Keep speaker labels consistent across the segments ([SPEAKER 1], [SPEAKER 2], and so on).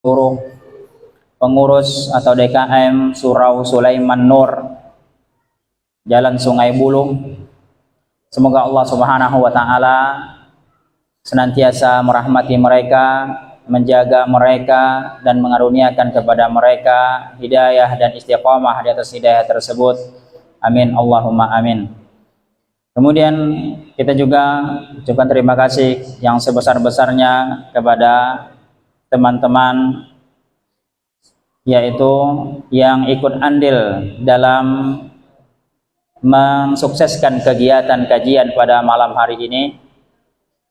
[SPEAKER 1] seluruh pengurus atau DKM Surau Sulaiman Nur Jalan Sungai Bulung. Semoga Allah Subhanahu wa taala senantiasa merahmati mereka, menjaga mereka dan mengaruniakan kepada mereka hidayah dan istiqamah di atas hidayah tersebut. Amin Allahumma amin. Kemudian kita juga ucapkan terima kasih yang sebesar-besarnya kepada teman-teman yaitu yang ikut andil dalam mensukseskan kegiatan kajian pada malam hari ini.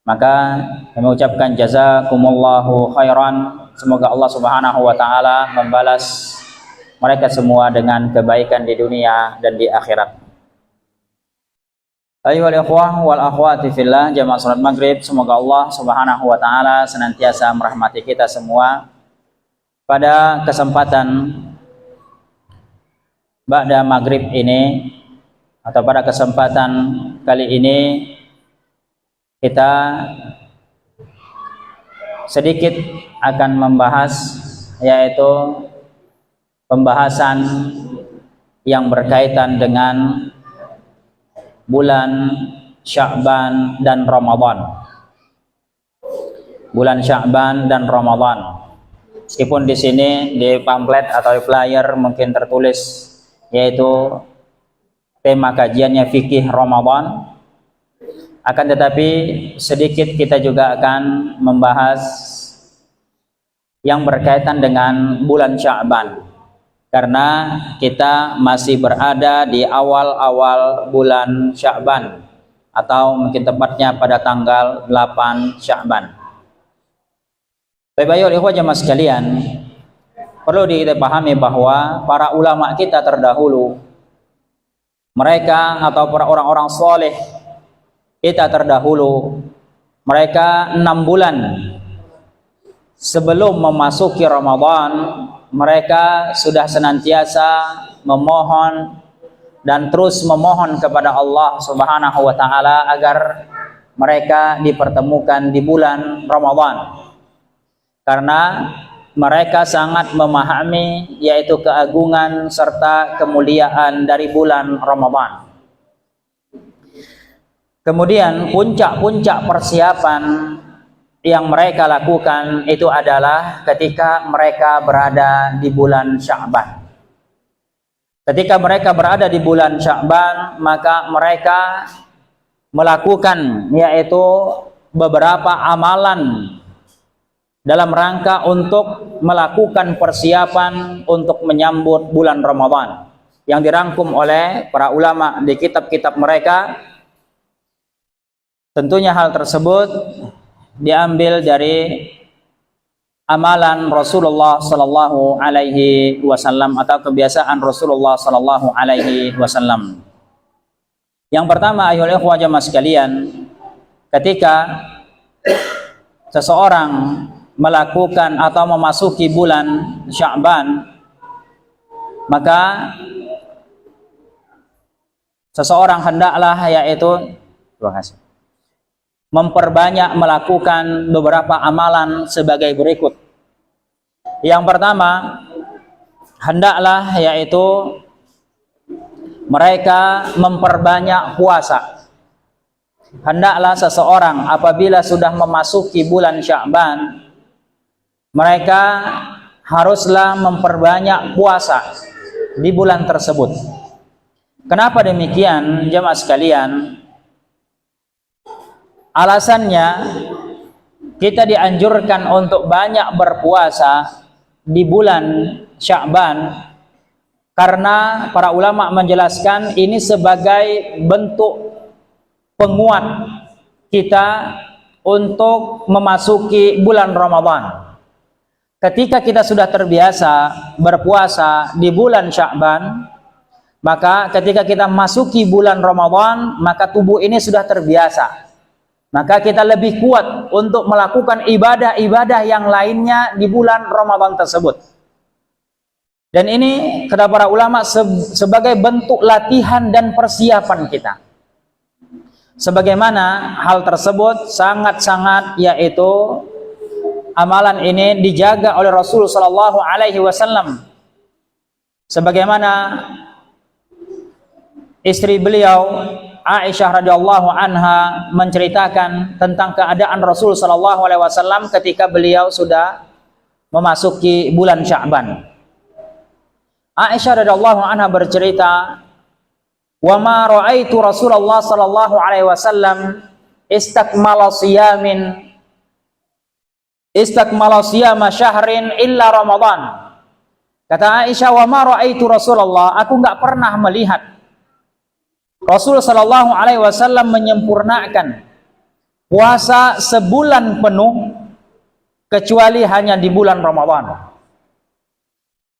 [SPEAKER 1] Maka kami ucapkan jazakumullahu khairan. Semoga Allah Subhanahu wa taala membalas mereka semua dengan kebaikan di dunia dan di akhirat. Ayyuhal ikhwah wal akhwati fillah, jamaah salat maghrib, semoga Allah Subhanahu wa taala senantiasa merahmati kita semua. Pada kesempatan ba'da maghrib ini atau pada kesempatan kali ini kita sedikit akan membahas yaitu pembahasan yang berkaitan dengan bulan Sya'ban dan Ramadan. Bulan Sya'ban dan Ramadan. Meskipun di sini di pamflet atau di flyer mungkin tertulis yaitu tema kajiannya fikih Ramadan, akan tetapi sedikit kita juga akan membahas yang berkaitan dengan bulan Sya'ban, karena kita masih berada di awal-awal bulan Sya'ban atau mungkin tepatnya pada tanggal 8 Sya'ban. Baik, ikhwah jemaah sekalian, perlu dipahami bahwa para ulama kita terdahulu, mereka atau para orang-orang soleh kita terdahulu, mereka 6 bulan sebelum memasuki Ramadan, mereka sudah senantiasa memohon dan terus memohon kepada Allah Subhanahu wa taala agar mereka dipertemukan di bulan Ramadan. Karena mereka sangat memahami yaitu keagungan serta kemuliaan dari bulan Ramadan. Kemudian puncak-puncak persiapan yang mereka lakukan itu adalah ketika mereka berada di bulan Sya'ban. Ketika mereka berada di bulan Sya'ban, maka mereka melakukan yaitu beberapa amalan dalam rangka untuk melakukan persiapan untuk menyambut bulan Ramadan yang dirangkum oleh para ulama di kitab-kitab mereka. Tentunya hal tersebut diambil dari amalan Rasulullah sallallahu alaihi wasallam atau kebiasaan Rasulullah sallallahu alaihi wasallam. Yang pertama, ayyuhal ikhwah jamaah sekalian, ketika seseorang melakukan atau memasuki bulan Sya'ban, maka seseorang hendaklah yaitu memperbanyak melakukan beberapa amalan sebagai berikut. Yang pertama, hendaklah yaitu mereka memperbanyak puasa. Hendaklah seseorang apabila sudah memasuki bulan Sya'ban, mereka haruslah memperbanyak puasa di bulan tersebut. Kenapa demikian, jemaah sekalian? Alasannya, kita dianjurkan untuk banyak berpuasa di bulan Sya'ban karena para ulama menjelaskan ini sebagai bentuk penguat kita untuk memasuki bulan Ramadan. Ketika kita sudah terbiasa berpuasa di bulan Sya'ban, maka ketika kita masuki bulan Ramadan, maka tubuh ini sudah terbiasa. Maka kita lebih kuat untuk melakukan ibadah-ibadah yang lainnya di bulan Ramadan tersebut. Dan ini kata para ulama sebagai bentuk latihan dan persiapan kita. Sebagaimana hal tersebut sangat-sangat yaitu amalan ini dijaga oleh Rasul sallallahu alaihi wasallam. Sebagaimana istri beliau Aisyah radhiyallahu anha menceritakan tentang keadaan Rasul sallallahu alaihi wasallam ketika beliau sudah memasuki bulan Sya'ban. Aisyah radhiyallahu anha bercerita, "Wa ma ra'aitu Rasulullah sallallahu alaihi wasallam istakmala siyama syahrin illa Ramadan." Kata Aisyah, "Wa ma ra'aitu Rasulullah, aku enggak pernah melihat Rasul sallallahu alaihi wasallam menyempurnakan puasa sebulan penuh kecuali hanya di bulan Ramadan."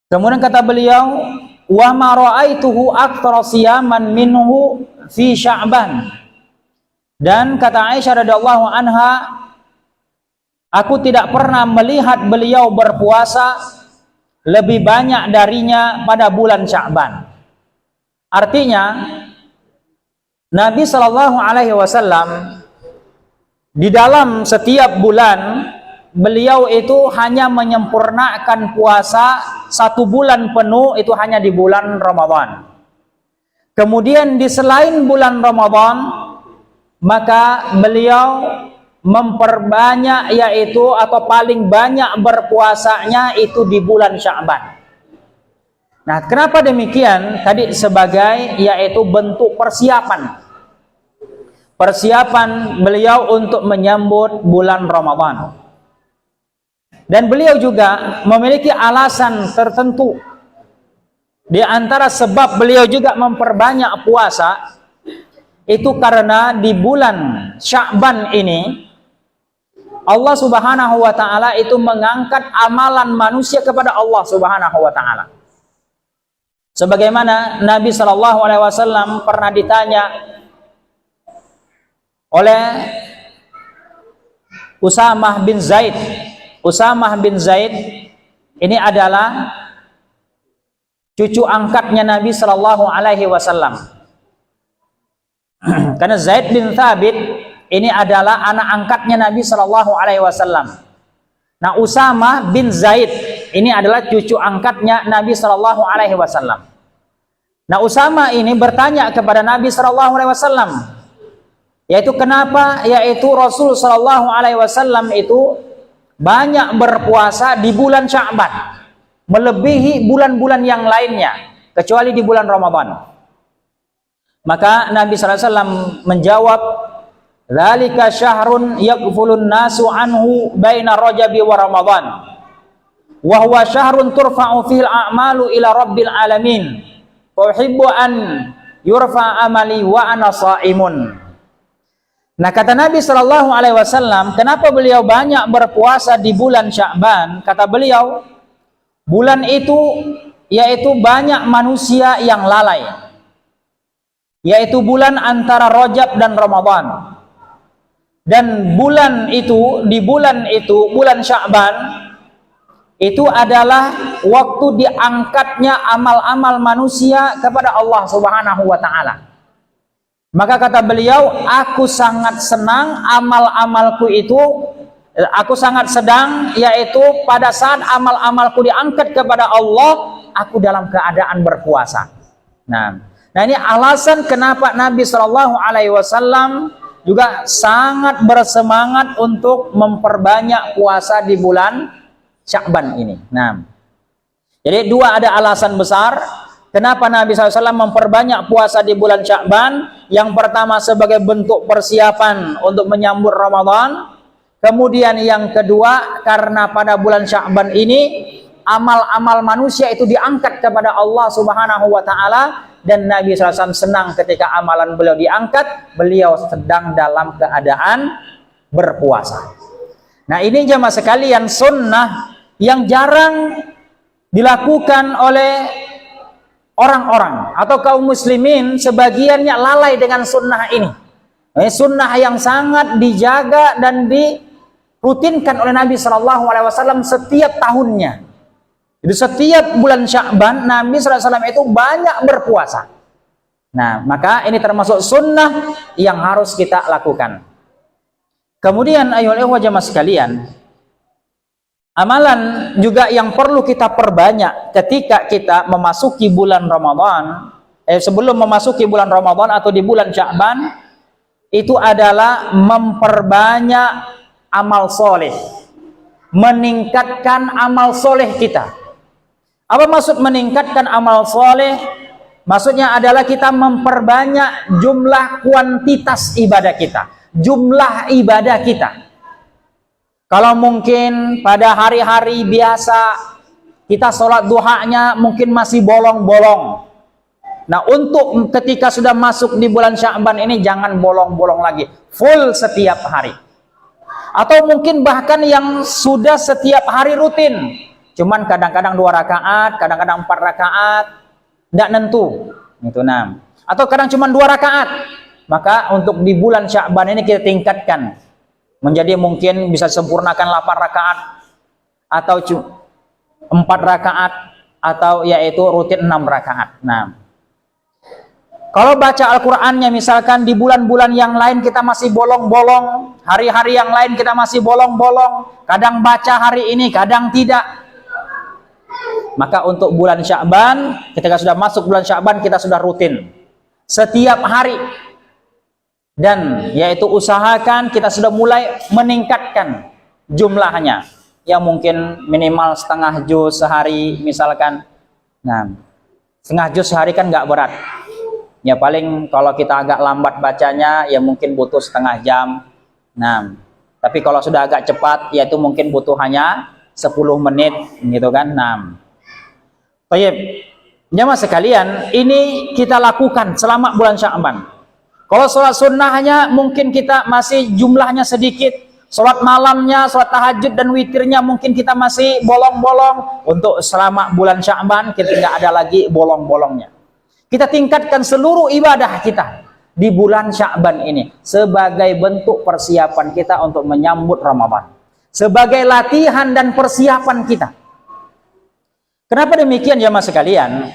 [SPEAKER 1] Kemudian kata beliau, "Wa ma ra'aituhu aktsara siyaman minhu fi Sya'ban." Dan kata Aisyah radhiyallahu anha, aku tidak pernah melihat beliau berpuasa lebih banyak darinya pada bulan Sya'ban. Artinya, Nabi sallallahu alaihi wasallam di dalam setiap bulan beliau itu hanya menyempurnakan puasa 1 bulan penuh, itu hanya di bulan Ramadan. Kemudian di selain bulan Ramadan, maka beliau memperbanyak, yaitu atau paling banyak berpuasanya itu di bulan Sya'ban. Nah, kenapa demikian? Tadi sebagai yaitu bentuk persiapan beliau untuk menyambut bulan Ramadan. Dan beliau juga memiliki alasan tertentu. Di antara sebab beliau juga memperbanyak puasa itu karena di bulan Sya'ban ini Allah Subhanahu wa taala itu mengangkat amalan manusia kepada Allah Subhanahu wa taala. Sebagaimana Nabi sallallahu alaihi wasallam pernah ditanya oleh Usamah bin Zaid. Usamah bin Zaid ini adalah cucu angkatnya Nabi sallallahu alaihi wasallam. Karena Zaid bin Thabit ini adalah anak angkatnya Nabi sallallahu alaihi wasallam. Nah, Usamah bin Zaid ini adalah cucu angkatnya Nabi sallallahu alaihi wasallam. Nah, Usamah ini bertanya kepada Nabi sallallahu alaihi wasallam, yaitu kenapa yaitu Rasul sallallahu alaihi wasallam itu banyak berpuasa di bulan Sya'ban, melebihi bulan-bulan yang lainnya, kecuali di bulan Ramadan. Maka Nabi SAW menjawab, "Dzalika syahrun yaghfulun nasu anhu baina Rajabi wa Ramadan, wa huwa syahrun turfa'u fil a'malu ila rabbil alamin, fa uhibbu an yurfa amali wa ana sha'imun." Nah, kata Nabi Shallallahu Alaihi Wasallam, kenapa beliau banyak berpuasa di bulan Sya'ban? Kata beliau, bulan itu yaitu banyak manusia yang lalai, yaitu bulan antara Rajab dan Ramadan. Dan bulan itu, di bulan itu, bulan Sya'ban itu adalah waktu diangkatnya amal-amal manusia kepada Allah Subhanahu wa taala. Maka kata beliau, aku sangat senang amal-amalku itu, aku sangat sedang yaitu pada saat amal-amalku diangkat kepada Allah, aku dalam keadaan berpuasa. Nah ini alasan kenapa Nabi Shallallahu Alaihi Wasallam juga sangat bersemangat untuk memperbanyak puasa di bulan Sya'ban ini. Nah, jadi ada alasan besar kenapa Nabi SAW memperbanyak puasa di bulan Sya'ban. Yang pertama sebagai bentuk persiapan untuk menyambut Ramadan. Kemudian yang kedua karena pada bulan Sya'ban ini amal-amal manusia itu diangkat kepada Allah Subhanahu wa taala, dan Nabi SAW senang ketika amalan beliau diangkat, beliau sedang dalam keadaan berpuasa. Nah, ini jemaah sekalian sunnah yang jarang dilakukan oleh orang-orang atau kaum muslimin, sebagiannya lalai dengan sunnah ini. Sunnah yang sangat dijaga dan dirutinkan oleh Nabi Shallallahu Alaihi Wasallam setiap tahunnya. Jadi setiap bulan Sya'ban Nabi SAW itu banyak berpuasa. Nah, maka ini termasuk sunnah yang harus kita lakukan. Kemudian ayolah jemaah sekalian, Amalan juga yang perlu kita perbanyak ketika kita memasuki bulan Ramadan, sebelum memasuki bulan Ramadan atau di bulan Sya'ban, itu adalah memperbanyak amal soleh, meningkatkan amal soleh kita. Apa maksud meningkatkan amal soleh? Maksudnya adalah kita memperbanyak jumlah kuantitas ibadah kita, jumlah ibadah kita. Kalau mungkin pada hari-hari biasa kita sholat duhanya mungkin masih bolong-bolong. Nah, untuk ketika sudah masuk di bulan Sya'ban ini jangan bolong-bolong lagi, full setiap hari. Atau mungkin bahkan yang sudah setiap hari rutin, cuman kadang-kadang 2 rakaat, kadang-kadang 4 rakaat, tidak nentu. Itu nah. Atau kadang cuma 2 rakaat. Maka untuk di bulan Sya'ban ini kita tingkatkan menjadi mungkin bisa sempurnakan 8 rakaat atau 4 rakaat atau yaitu rutin 6 rakaat. Nah, kalau baca Al-Qur'annya misalkan di bulan-bulan yang lain kita masih bolong-bolong, hari-hari yang lain kita masih bolong-bolong, kadang baca hari ini, kadang tidak. Maka untuk bulan Sya'ban, ketika sudah masuk bulan Sya'ban kita sudah rutin setiap hari. Dan yaitu usahakan kita sudah mulai meningkatkan jumlahnya. Ya mungkin minimal setengah juz sehari misalkan. Nah, setengah juz sehari kan nggak berat. Ya paling kalau kita agak lambat bacanya ya mungkin butuh setengah jam. Nah, tapi kalau sudah agak cepat ya itu mungkin butuh hanya 10 menit gitu kan. Nah, baik. Jamaah sekalian, ini kita lakukan selama bulan Sya'ban. Kalau sholat sunnahnya mungkin kita masih jumlahnya sedikit. Sholat malamnya, sholat tahajud dan witirnya mungkin kita masih bolong-bolong. Untuk selama bulan Sya'ban kita tidak ada lagi bolong-bolongnya. Kita tingkatkan seluruh ibadah kita di bulan Sya'ban ini sebagai bentuk persiapan kita untuk menyambut Ramadan. Sebagai latihan dan persiapan kita. Kenapa demikian jamaah sekalian?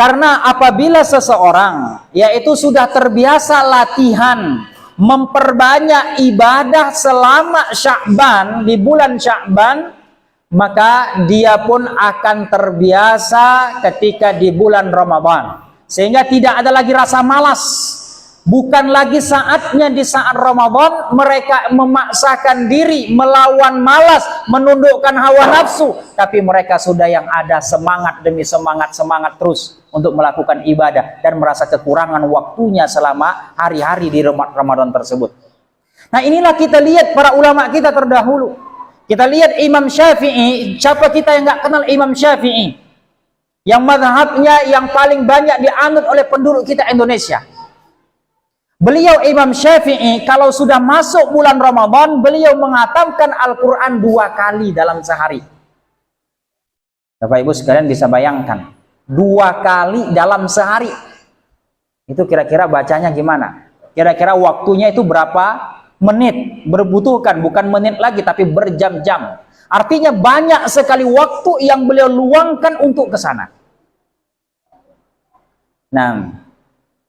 [SPEAKER 1] Karena apabila seseorang yaitu sudah terbiasa latihan memperbanyak ibadah selama Sya'ban, di bulan Sya'ban, maka dia pun akan terbiasa ketika di bulan Ramadan. Sehingga tidak ada lagi rasa malas. Bukan lagi saatnya di saat Ramadan mereka memaksakan diri, melawan malas, menundukkan hawa nafsu. Tapi mereka sudah yang ada semangat demi semangat terus untuk melakukan ibadah dan merasa kekurangan waktunya selama hari-hari di Ramadan tersebut. Nah inilah kita lihat para ulama kita terdahulu. Kita lihat Imam Syafi'i. Siapa kita yang nggak kenal Imam Syafi'i? Yang mazhabnya yang paling banyak dianut oleh penduduk kita Indonesia. Beliau Imam Syafi'i kalau sudah masuk bulan Ramadan, beliau menghatamkan Al-Quran 2 kali dalam sehari. Bapak Ibu sekalian bisa bayangkan, 2 kali dalam sehari. Itu kira-kira bacanya gimana? Kira-kira waktunya itu berapa menit? Berbutuhkan, bukan menit lagi, tapi berjam-jam. Artinya banyak sekali waktu yang beliau luangkan untuk ke sana. Nah,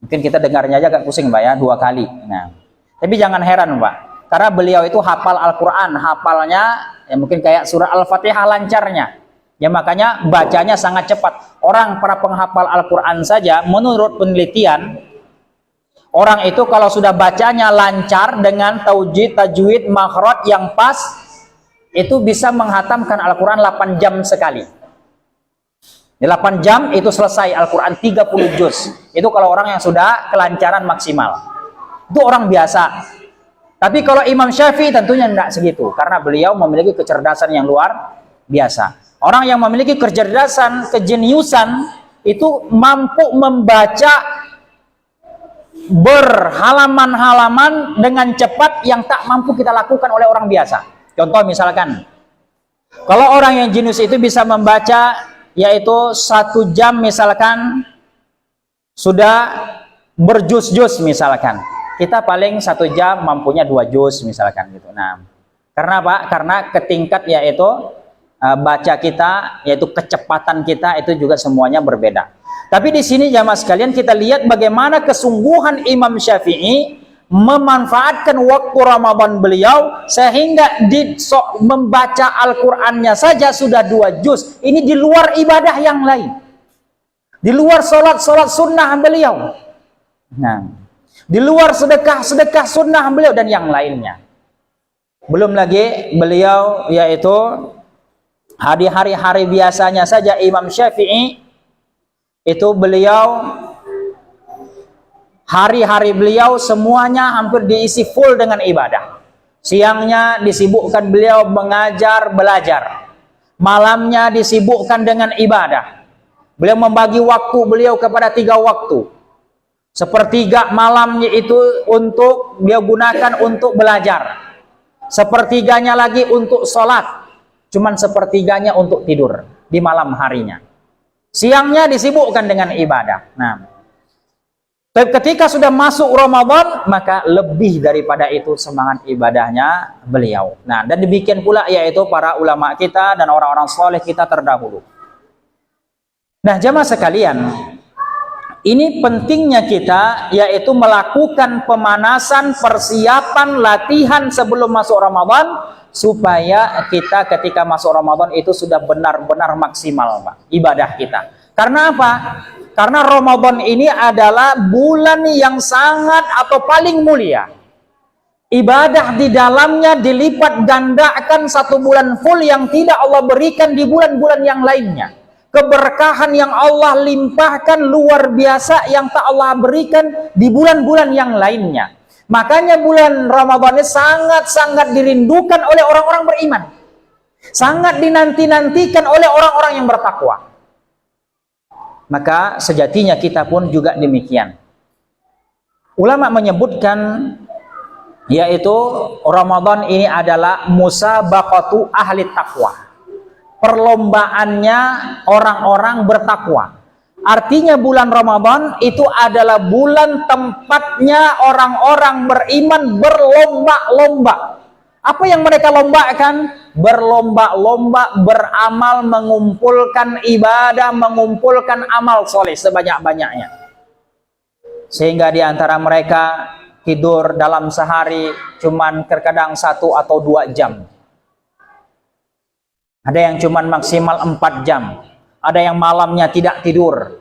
[SPEAKER 1] mungkin kita dengarnya aja agak pusing Pak ya, 2 kali. Nah, tapi jangan heran Pak, karena beliau itu hafal Al-Quran, hafalnya ya mungkin kayak surah Al-Fatihah lancarnya. Ya makanya bacanya sangat cepat. Orang para penghafal Al-Quran saja, menurut penelitian, orang itu kalau sudah bacanya lancar dengan tajwid, makhraj yang pas, itu bisa menghatamkan Al-Quran 8 jam sekali. 8 jam itu selesai Al-Quran 30 juz. Itu kalau orang yang sudah kelancaran maksimal. Itu orang biasa. Tapi kalau Imam Syafi'i tentunya tidak segitu. Karena beliau memiliki kecerdasan yang luar biasa. Orang yang memiliki kecerdasan, kejeniusan, itu mampu membaca berhalaman-halaman dengan cepat yang tak mampu kita lakukan oleh orang biasa. Contoh misalkan, kalau orang yang jenius itu bisa membaca yaitu 1 jam misalkan sudah berjuz-juz misalkan, kita paling 1 jam mampunya 2 juz misalkan gitu. Nah, karena apa? Karena ketingkat yaitu baca kita, yaitu kecepatan kita itu juga semuanya berbeda. Tapi di sini jamaah sekalian kita lihat bagaimana kesungguhan Imam Syafi'i memanfaatkan waktu Ramadan beliau sehingga membaca Al-Qur'annya saja sudah 2 juz. Ini di luar ibadah yang lain, di luar sholat sunnah beliau, nah, di luar sedekah sunnah beliau dan yang lainnya. Belum lagi beliau yaitu hari-hari biasanya saja Imam Syafi'i itu beliau hari-hari beliau semuanya hampir diisi full dengan ibadah. Siangnya disibukkan beliau mengajar, belajar. Malamnya disibukkan dengan ibadah. Beliau membagi waktu beliau kepada 3 waktu. Sepertiga malamnya itu untuk beliau gunakan untuk belajar. Sepertiganya lagi untuk sholat. Cuman sepertiganya untuk tidur di malam harinya. Siangnya disibukkan dengan ibadah. Nah, ketika sudah masuk Ramadan, maka lebih daripada itu semangat ibadahnya beliau. Nah, dan demikian pula yaitu para ulama kita dan orang-orang soleh kita terdahulu. Nah, jamaah sekalian, ini pentingnya kita yaitu melakukan pemanasan, persiapan, latihan sebelum masuk Ramadan, supaya kita ketika masuk Ramadan itu sudah benar-benar maksimal, Pak, ibadah kita. Karena apa? Karena Ramadan ini adalah bulan yang sangat atau paling mulia. Ibadah di dalamnya dilipat gandakan 1 bulan full yang tidak Allah berikan di bulan-bulan yang lainnya. Keberkahan yang Allah limpahkan luar biasa yang tak Allah berikan di bulan-bulan yang lainnya. Makanya bulan Ramadan ini sangat-sangat dirindukan oleh orang-orang beriman. Sangat dinanti-nantikan oleh orang-orang yang bertakwa. Maka sejatinya kita pun juga demikian. Ulama menyebutkan yaitu Ramadan ini adalah musabaqatu ahli taqwa. Perlombaannya orang-orang bertakwa. Artinya bulan Ramadan itu adalah bulan tempatnya orang-orang beriman berlomba-lomba. Apa yang mereka lombakan? Berlomba-lomba beramal, mengumpulkan ibadah, mengumpulkan amal soleh sebanyak-banyaknya. Sehingga di antara mereka tidur dalam sehari cuman terkadang 1 atau 2 jam. Ada yang cuman maksimal 4 jam. Ada yang malamnya tidak tidur.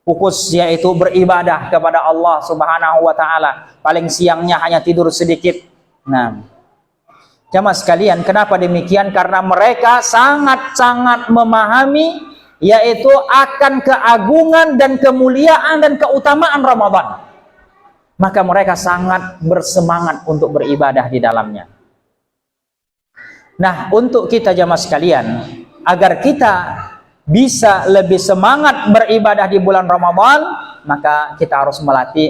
[SPEAKER 1] Fokus yaitu beribadah kepada Allah Subhanahu wa taala. Paling siangnya hanya tidur sedikit. Nah, jamaah sekalian, kenapa demikian? Karena mereka sangat-sangat memahami yaitu akan keagungan dan kemuliaan dan keutamaan Ramadan. Maka mereka sangat bersemangat untuk beribadah di dalamnya. Nah, untuk kita jamaah sekalian, agar kita bisa lebih semangat beribadah di bulan Ramadan, maka kita harus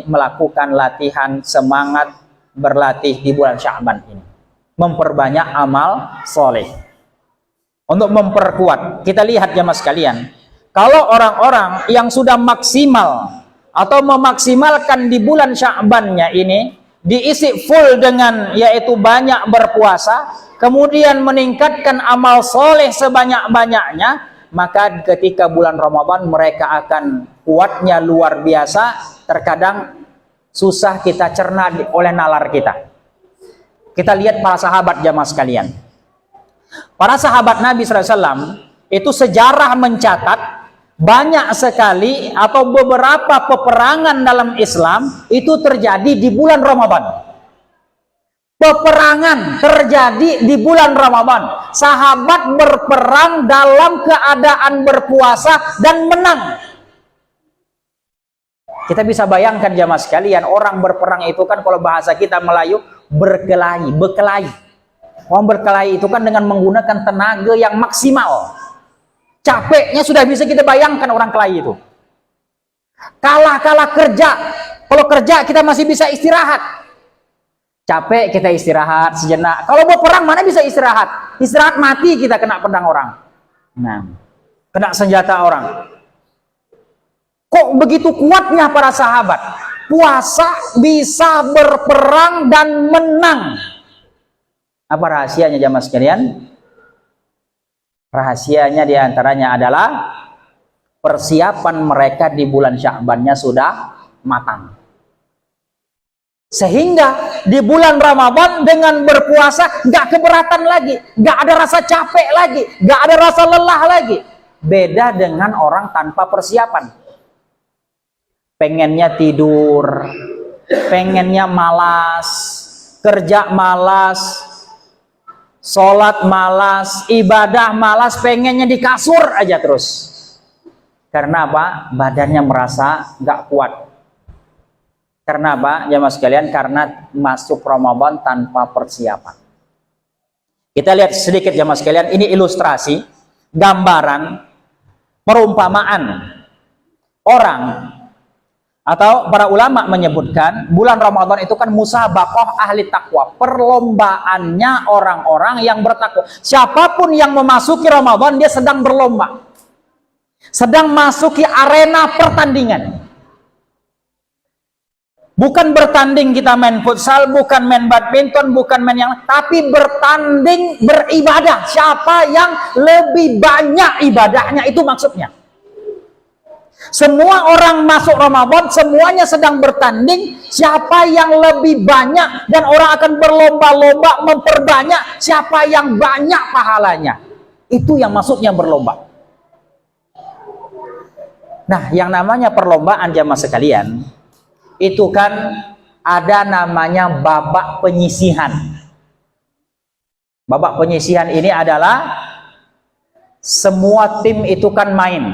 [SPEAKER 1] melakukan latihan semangat berlatih di bulan Sya'ban ini. Memperbanyak amal soleh untuk memperkuat. Kita lihat jamaah sekalian, kalau orang-orang yang sudah maksimal atau memaksimalkan di bulan Sya'bannya ini diisi full dengan yaitu banyak berpuasa, kemudian meningkatkan amal soleh sebanyak-banyaknya, maka ketika bulan Ramadan mereka akan kuatnya luar biasa. Terkadang susah kita cerna oleh nalar kita. Kita lihat para sahabat jamaah sekalian. Para sahabat Nabi SAW itu sejarah mencatat banyak sekali atau beberapa peperangan dalam Islam itu terjadi di bulan Ramadan. Peperangan terjadi di bulan Ramadan. Sahabat berperang dalam keadaan berpuasa dan menang. Kita bisa bayangkan jamaah sekalian, orang berperang itu kan kalau bahasa kita Melayu berkelahi, bekelahi. Orang berkelahi itu kan dengan menggunakan tenaga yang maksimal. Capeknya sudah bisa kita bayangkan orang kelahi itu. Kalah kerja. Kalau kerja kita masih bisa istirahat. Capek kita istirahat sejenak. Kalau mau perang mana bisa istirahat? Istirahat mati kita kena pedang orang. Nah, kena senjata orang. Kok begitu kuatnya para sahabat? Puasa bisa berperang dan menang. Apa rahasianya jamaah sekalian? Rahasianya diantaranya adalah persiapan mereka di bulan Sya'bannya sudah matang. Sehingga di bulan Ramadan dengan berpuasa nggak keberatan lagi, nggak ada rasa capek lagi, nggak ada rasa lelah lagi. Beda dengan orang tanpa persiapan. Pengennya tidur, pengennya malas, kerja malas, sholat malas, ibadah malas, pengennya di kasur aja terus. Karena apa? Badannya merasa nggak kuat. Karena apa? Jamaah sekalian, karena masuk Ramadan tanpa persiapan. Kita lihat sedikit jamaah sekalian, ini ilustrasi, gambaran, perumpamaan orang atau para ulama menyebutkan bulan Ramadan itu kan musabaqah ahli takwa, perlombaannya orang-orang yang bertakwa. Siapapun yang memasuki Ramadan dia sedang berlomba, sedang masuki arena pertandingan. Bukan bertanding kita main futsal, bukan main badminton, bukan main yang, tapi bertanding beribadah. Siapa yang lebih banyak ibadahnya, itu maksudnya. Semua orang masuk Ramadan, semuanya sedang bertanding. Siapa yang lebih banyak, dan orang akan berlomba-lomba memperbanyak siapa yang banyak pahalanya. Itu yang maksudnya berlomba. Nah, yang namanya perlombaan jamaah sekalian, itu kan ada namanya babak penyisihan. Babak penyisihan ini adalah semua tim itu kan main.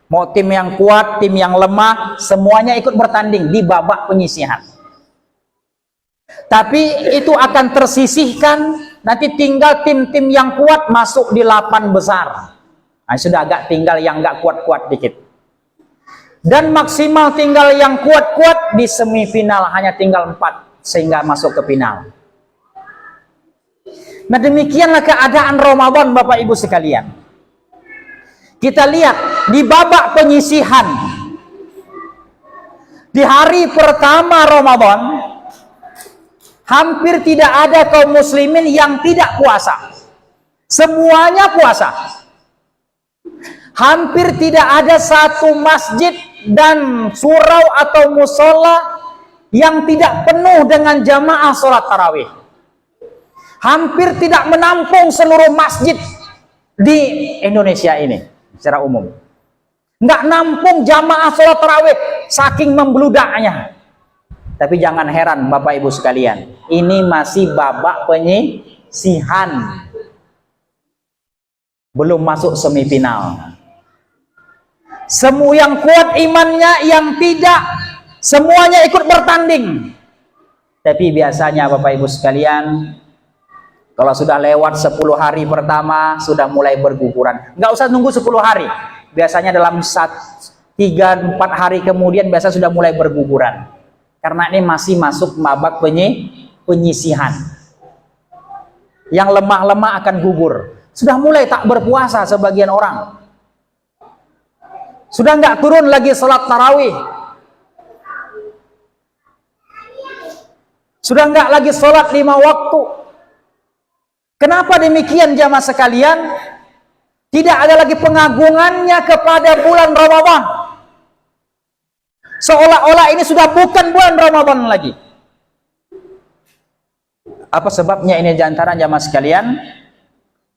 [SPEAKER 1] Mau tim yang kuat, tim yang lemah, semuanya ikut bertanding di babak penyisihan. Tapi itu akan tersisihkan, nanti tinggal tim-tim yang kuat masuk di 8 besar. Nah, sudah agak tinggal yang nggak kuat-kuat dikit. Dan maksimal tinggal yang kuat-kuat di semifinal, hanya tinggal 4 sehingga masuk ke final. Nah, demikianlah keadaan Ramadan Bapak Ibu sekalian. Kita lihat di babak penyisihan, di hari pertama Ramadan hampir tidak ada kaum muslimin yang tidak puasa. Semuanya puasa. Hampir tidak ada satu masjid dan surau atau musola yang tidak penuh dengan jamaah sholat tarawih. Hampir tidak menampung seluruh masjid di Indonesia ini secara umum. Nggak nampung jamaah sholat tarawih saking membludaknya. Tapi jangan heran Bapak Ibu sekalian, ini masih babak penyisihan, belum masuk semifinal. Semua yang kuat imannya, yang tidak, semuanya ikut bertanding. Tapi biasanya Bapak Ibu sekalian, kalau sudah lewat 10 hari pertama, sudah mulai berguguran. Nggak usah nunggu 10 hari. Biasanya dalam 3-4 hari kemudian, biasa sudah mulai berguguran. Karena ini masih masuk babak penyisihan. Yang lemah-lemah akan gugur. Sudah mulai tak berpuasa sebagian orang. Sudah nggak turun lagi salat tarawih. Sudah nggak lagi salat 5 waktu. Kenapa demikian jamaah sekalian? Tidak ada lagi pengagungannya kepada bulan Ramadan. Seolah-olah ini sudah bukan bulan Ramadan lagi. Apa sebabnya ini diantara jamaah sekalian?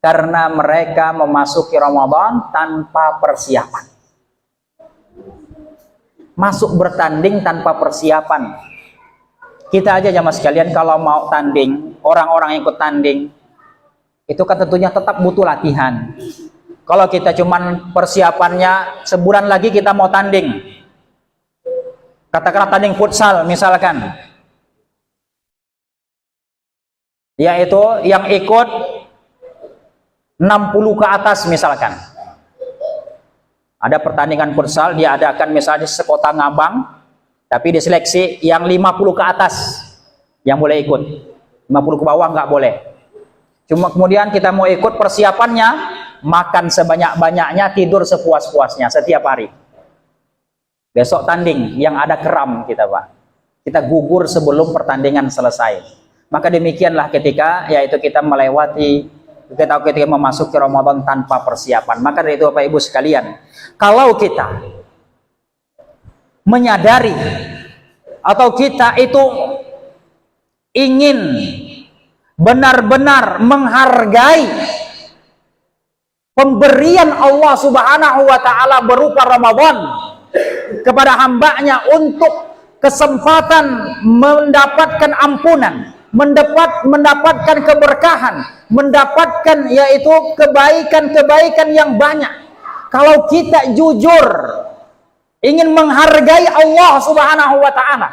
[SPEAKER 1] Karena mereka memasuki Ramadan tanpa persiapan. Masuk bertanding tanpa persiapan. Kita aja jamaah sekalian kalau mau tanding, orang-orang yang ikut tanding itu kan tentunya tetap butuh latihan. Kalau kita cuman persiapannya sebulan lagi kita mau tanding, katakanlah tanding futsal misalkan, yaitu yang ikut 60 ke atas misalkan. Ada pertandingan futsal diadakan misalnya sekota Ngabang, tapi diseleksi yang 50 ke atas yang boleh ikut, 50 ke bawah nggak boleh. Cuma kemudian kita mau ikut, persiapannya makan sebanyak-banyaknya, tidur sepuas-puasnya setiap hari. Besok tanding yang ada kram kita Pak, kita gugur sebelum pertandingan selesai. Maka demikianlah ketika yaitu kita melewati, kita memasuki Ramadan tanpa persiapan. Maka dari itu Bapak Ibu sekalian, kalau kita menyadari atau kita itu ingin benar-benar menghargai pemberian Allah Subhanahu wa taala berupa Ramadan kepada hambanya untuk kesempatan mendapatkan ampunan, mendapatkan keberkahan, mendapatkan yaitu kebaikan-kebaikan yang banyak. Kalau kita jujur ingin menghargai Allah Subhanahu wa taala,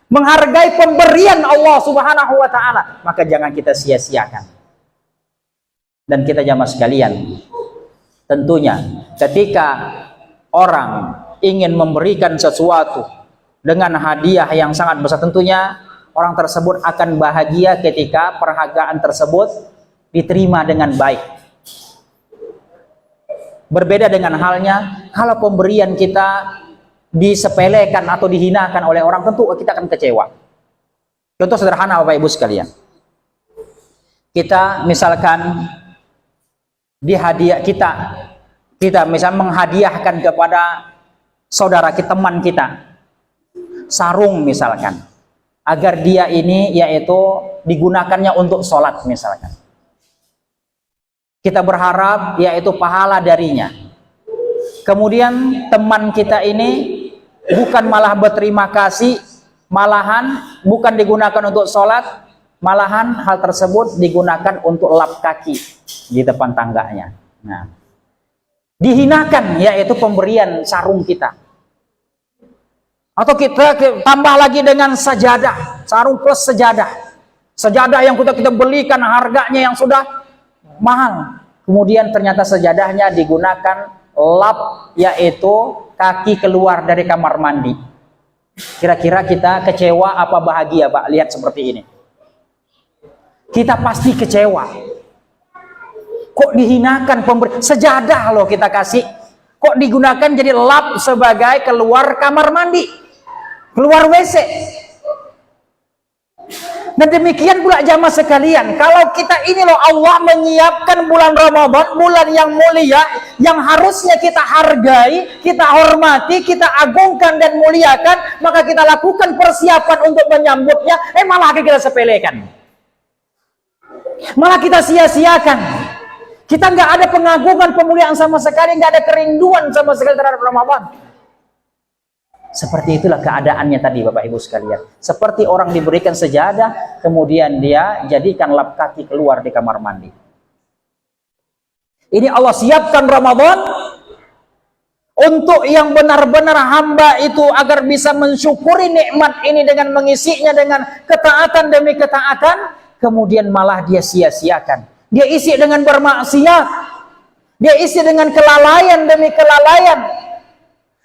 [SPEAKER 1] menghargai pemberian Allah Subhanahu wa taala, maka jangan kita sia-siakan. Dan kita jamaah sekalian, tentunya ketika orang ingin memberikan sesuatu dengan hadiah yang sangat besar, tentunya orang tersebut akan bahagia ketika penghargaan tersebut diterima dengan baik. Berbeda dengan halnya kalau pemberian kita disepelekan atau dihinakan oleh orang, tentu kita akan kecewa. Contoh sederhana Bapak Ibu sekalian, kita misalkan di hadiah kita misal menghadiahkan kepada saudara kita, teman kita, sarung misalkan, agar dia ini yaitu digunakannya untuk sholat misalkan. Kita berharap yaitu pahala darinya. Kemudian teman kita ini bukan malah berterima kasih, malahan bukan digunakan untuk sholat, malahan hal tersebut digunakan untuk lap kaki di depan tangganya. Nah, dihinakan yaitu pemberian sarung kita. Atau kita tambah lagi dengan sajadah, sarung plus sajadah. Sajadah yang kita belikan harganya yang sudah mahal. Kemudian ternyata sajadahnya digunakan lap yaitu kaki keluar dari kamar mandi. Kira-kira kita kecewa apa bahagia Pak? Lihat seperti ini. Kita pasti kecewa. Kok dihinakan pemberi sejadah loh kita kasih. Kok digunakan jadi lap sebagai keluar kamar mandi, keluar WC. Dan demikian pula jamaah sekalian, kalau kita ini loh Allah menyiapkan bulan Ramadan, bulan yang mulia, yang harusnya kita hargai, kita hormati, kita agungkan dan muliakan, maka kita lakukan persiapan untuk menyambutnya, malah kita sepelekan, malah kita sia-siakan. Kita nggak ada pengagungan, pemuliaan sama sekali, nggak ada kerinduan sama sekali terhadap Ramadan. Seperti itulah keadaannya tadi Bapak Ibu sekalian. Seperti orang diberikan sejadah, kemudian dia jadikan lap kaki keluar di kamar mandi. Ini Allah siapkan Ramadan untuk yang benar-benar hamba itu agar bisa mensyukuri nikmat ini dengan mengisinya dengan ketaatan demi ketaatan, kemudian malah dia sia-siakan. Dia isi dengan bermaksiat, dia isi dengan kelalaian demi kelalaian.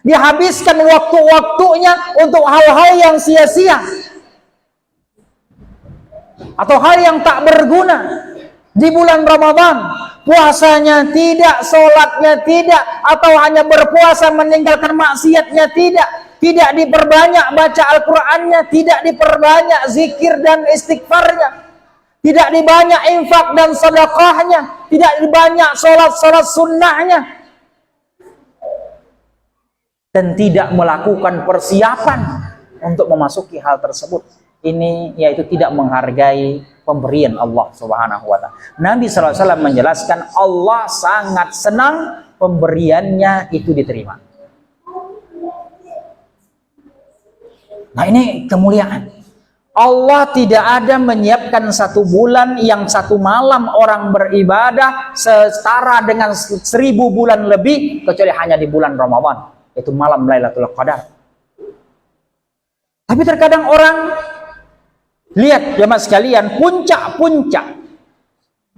[SPEAKER 1] Dia habiskan waktu-waktunya untuk hal-hal yang sia-sia atau hal yang tak berguna di bulan Ramadan. Puasanya tidak, sholatnya tidak, atau hanya berpuasa meninggalkan maksiatnya tidak. Tidak diperbanyak baca Al-Qur'annya, tidak diperbanyak zikir dan istighfarnya, tidak dibanyak infak dan sedekahnya, tidak dibanyak sholat-sholat sunnahnya, dan tidak melakukan persiapan untuk memasuki hal tersebut. Ini yaitu tidak menghargai pemberian Allah Subhanahu wa taala. Nabi SAW menjelaskan Allah sangat senang pemberiannya itu diterima. Nah, ini kemuliaan. Allah tidak ada menyiapkan satu bulan yang satu malam orang beribadah setara dengan 1000 bulan lebih, kecuali hanya di bulan Ramadan. Itu malam Lailatul Qadar. Tapi terkadang orang lihat jemaah sekalian, puncak-puncak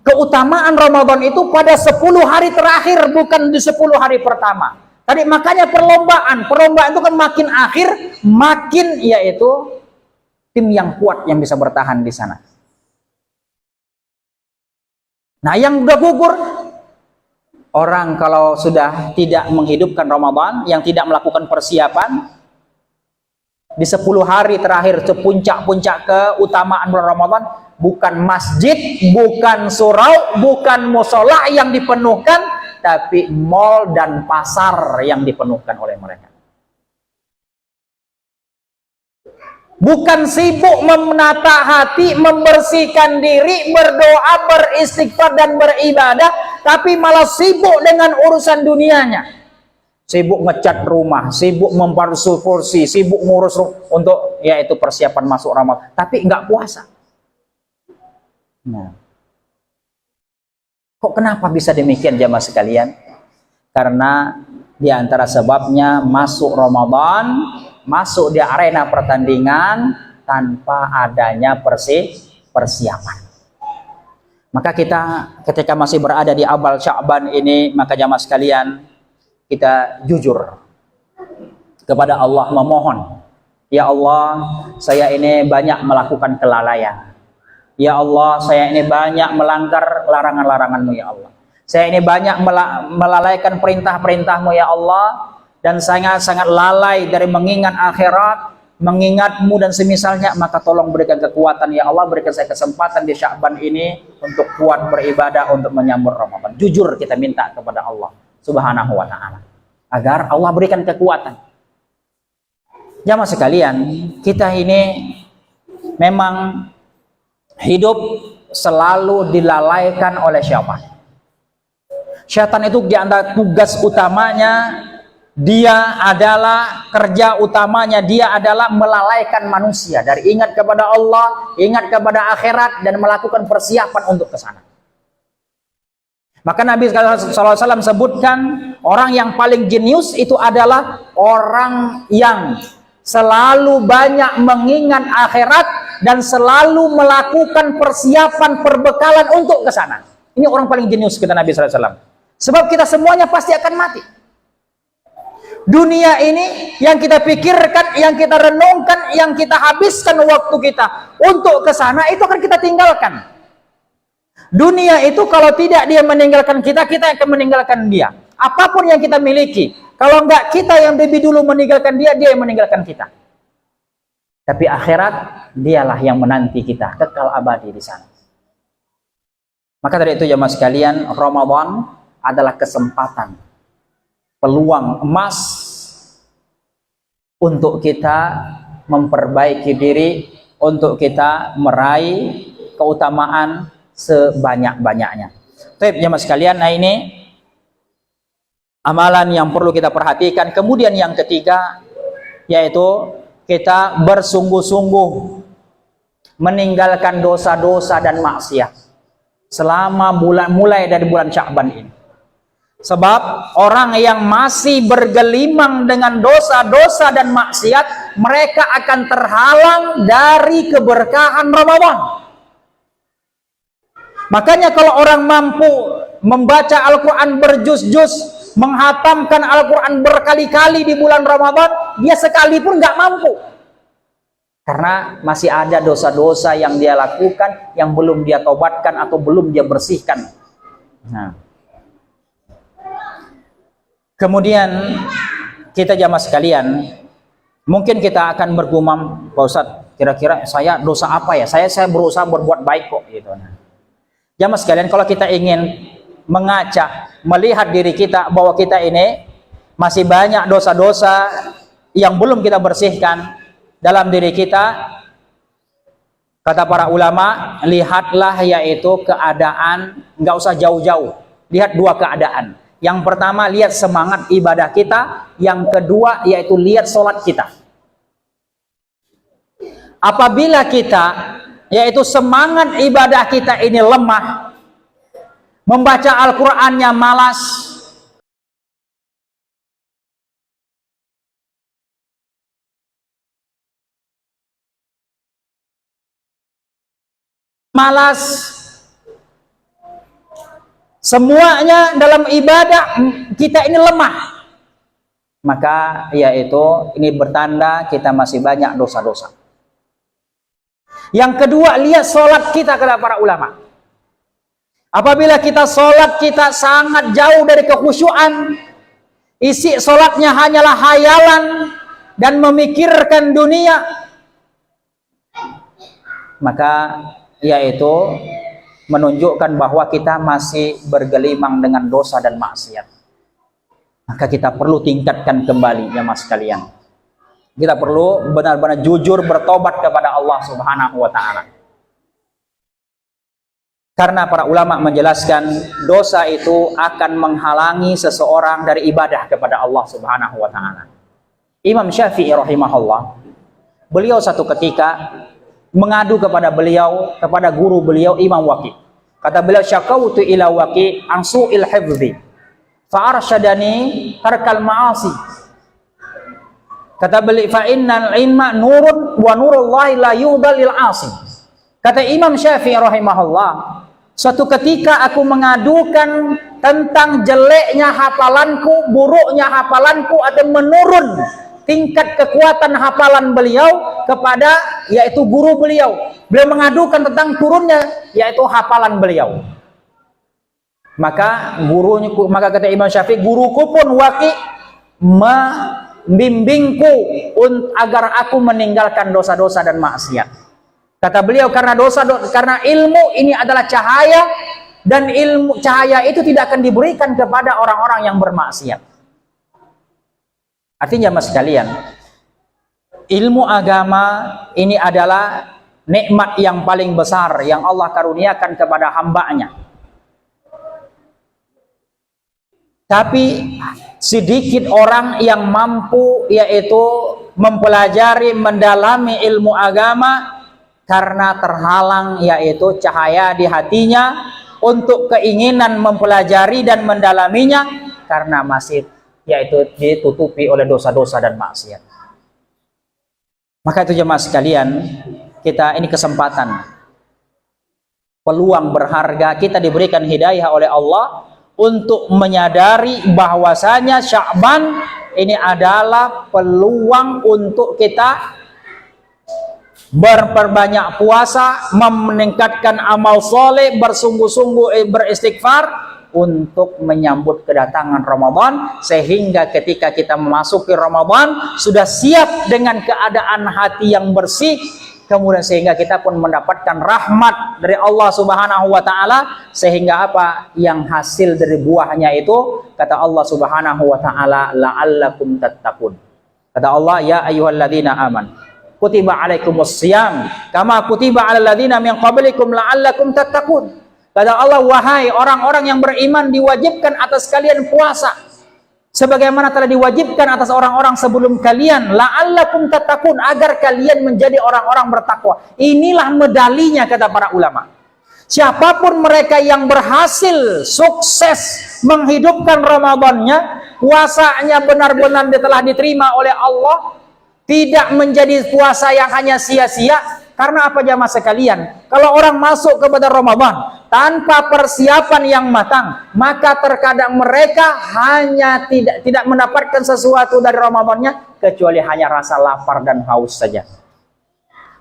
[SPEAKER 1] keutamaan Ramadan itu pada 10 hari terakhir, bukan di 10 hari pertama. Tadi makanya perlombaan itu kan makin akhir, makin yaitu tim yang kuat yang bisa bertahan di sana. Nah, yang udah gugur, orang kalau sudah tidak menghidupkan Ramadan, yang tidak melakukan persiapan, di 10 hari terakhir puncak-puncak keutamaan bulan Ramadan, bukan masjid, bukan surau, bukan musola yang dipenuhkan, tapi mal dan pasar yang dipenuhkan oleh mereka. Bukan sibuk menata hati, membersihkan diri, berdoa, beristighfar dan beribadah, tapi malah sibuk dengan urusan dunianya. Sibuk ngecat rumah, sibuk memparsu kursi, sibuk ngurus untuk yaitu persiapan masuk Ramadan, tapi nggak puasa. Nah, kok kenapa bisa demikian jamaah sekalian? Karena di antara sebabnya masuk Ramadan, masuk di arena pertandingan tanpa adanya persiapan. Maka kita ketika masih berada di awal Sya'ban ini, maka jamaah sekalian, kita jujur kepada Allah memohon, ya Allah, saya ini banyak melakukan kelalaian. Ya Allah, saya ini banyak melanggar larangan-larangan-Mu ya Allah. Saya ini banyak melalaikan perintah-perintah-Mu ya Allah, dan sangat-sangat lalai dari mengingat akhirat, mengingat-Mu dan semisalnya. Maka tolong berikan kekuatan ya Allah, berikan saya kesempatan di Sya'ban ini untuk kuat beribadah, untuk menyambut Ramadan. Jujur kita minta kepada Allah Subhanahu wa ta'ala agar Allah berikan kekuatan. Jamaah sekalian, kita ini memang hidup selalu dilalaikan oleh syaitan. Syaitan itu di antara tugas utamanya, dia adalah kerja utamanya, dia adalah melalaikan manusia dari ingat kepada Allah, ingat kepada akhirat, dan melakukan persiapan untuk ke sana. Maka Nabi SAW sebutkan, orang yang paling jenius itu adalah orang yang selalu banyak mengingat akhirat dan selalu melakukan persiapan perbekalan untuk ke sana. Ini orang paling jenius, kata Nabi SAW. Sebab kita semuanya pasti akan mati. Dunia ini yang kita pikirkan, yang kita renungkan, yang kita habiskan waktu kita untuk ke sana, itu akan kita tinggalkan. Dunia itu kalau tidak dia meninggalkan kita, kita akan meninggalkan dia. Apapun yang kita miliki, kalau enggak kita yang lebih dulu meninggalkan dia, dia yang meninggalkan kita. Tapi akhirat, dialah yang menanti kita, kekal abadi di sana. Maka dari itu jamaah sekalian, Ramadan adalah kesempatan, peluang emas untuk kita memperbaiki diri, untuk kita meraih keutamaan sebanyak-banyaknya. Baik jamaah sekalian, nah ini amalan yang perlu kita perhatikan. Kemudian yang ketiga, yaitu kita bersungguh-sungguh meninggalkan dosa-dosa dan maksiat selama mulai dari bulan Sya'ban ini. Sebab orang yang masih bergelimang dengan dosa-dosa dan maksiat, mereka akan terhalang dari keberkahan Ramadan. Makanya kalau orang mampu membaca Al-Quran berjuz-juz, menghatamkan Al-Quran berkali-kali di bulan Ramadan, dia sekalipun nggak mampu. Karena masih ada dosa-dosa yang dia lakukan, yang belum dia tobatkan atau belum dia bersihkan. Nah, kemudian kita jamaah sekalian, mungkin kita akan bergumam, Pak Ustadz, kira-kira saya dosa apa ya? Saya berusaha berbuat baik kok, gitu. Nah, jamaah sekalian, kalau kita ingin mengacak, melihat diri kita bahwa kita ini masih banyak dosa-dosa yang belum kita bersihkan dalam diri kita, kata para ulama, lihatlah yaitu keadaan, nggak usah jauh-jauh, lihat dua keadaan. Yang pertama, lihat semangat ibadah kita. Yang kedua, yaitu lihat sholat kita. Apabila kita, yaitu semangat ibadah kita ini lemah, membaca Al-Qur'annya malas, semuanya dalam ibadah kita ini lemah, maka yaitu ini bertanda kita masih banyak dosa-dosa. Yang kedua, lihat sholat kita, kata para ulama. Apabila kita sholat kita sangat jauh dari kekhusyuan, isi sholatnya hanyalah hayalan dan memikirkan dunia, maka yaitu menunjukkan bahwa kita masih bergelimang dengan dosa dan maksiat. Maka kita perlu tingkatkan kembali jamaah sekalian. Kita perlu benar-benar jujur bertobat kepada Allah Subhanahu wa taala. Karena para ulama menjelaskan dosa itu akan menghalangi seseorang dari ibadah kepada Allah Subhanahu wa taala. Imam Syafi'i rahimahullah, beliau satu ketika mengadu kepada guru beliau Imam Waqi'. Kata beliau, syakautu ila Waqi' an su'il hifdzi fa arsyadani tarkal ma'asi. Kata beliau, fa innal ilma nurun wa nurullahi la yudal lil 'asi. Kata Imam Syafi'i rahimahullah, suatu ketika aku mengadukan tentang jeleknya hafalanku, buruknya hafalanku, atau menurun tingkat kekuatan hafalan beliau kepada yaitu guru beliau. Beliau mengadukan tentang turunnya yaitu hafalan beliau. Maka kata Imam Syafi'i, guruku pun Waqi' membimbingku agar aku meninggalkan dosa-dosa dan maksiat. Kata beliau, karena ilmu ini adalah cahaya, dan ilmu cahaya itu tidak akan diberikan kepada orang-orang yang bermaksiat. Artinya mas sekalian, ilmu agama ini adalah nikmat yang paling besar yang Allah karuniakan kepada hambanya. Tapi sedikit orang yang mampu yaitu mempelajari, mendalami ilmu agama karena terhalang yaitu cahaya di hatinya untuk keinginan mempelajari dan mendalaminya, karena masih yaitu ditutupi oleh dosa-dosa dan maksiat. Maka itu jemaah sekalian, kita ini kesempatan, peluang berharga, kita diberikan hidayah oleh Allah untuk menyadari bahwasanya Sya'ban ini adalah peluang untuk kita berperbanyak puasa, meningkatkan amal soleh, bersungguh-sungguh beristighfar untuk menyambut kedatangan Ramadan, sehingga ketika kita memasuki Ramadan sudah siap dengan keadaan hati yang bersih, kemudian sehingga kita pun mendapatkan rahmat dari Allah Subhanahu wa taala, sehingga apa yang hasil dari buahnya itu, kata Allah Subhanahu wa taala, la'allakum tattaqun. Kata Allah, ya ayyuhalladzina amanu kutiba alaikumus syiyam kama kutiba alal ladzina min qablikum la'allakum tattaqun. Kata Allah, wahai orang-orang yang beriman, diwajibkan atas kalian puasa sebagaimana telah diwajibkan atas orang-orang sebelum kalian, la'allakum tattaqun, agar kalian menjadi orang-orang bertakwa. Inilah medalinya, kata para ulama. Siapapun mereka yang berhasil sukses menghidupkan Ramadannya, puasanya benar-benar telah diterima oleh Allah, tidak menjadi puasa yang hanya sia-sia. Karena apa jamaah sekalian? Kalau orang masuk kepada Ramadan tanpa persiapan yang matang, maka terkadang mereka hanya tidak mendapatkan sesuatu dari Ramadannya kecuali hanya rasa lapar dan haus saja.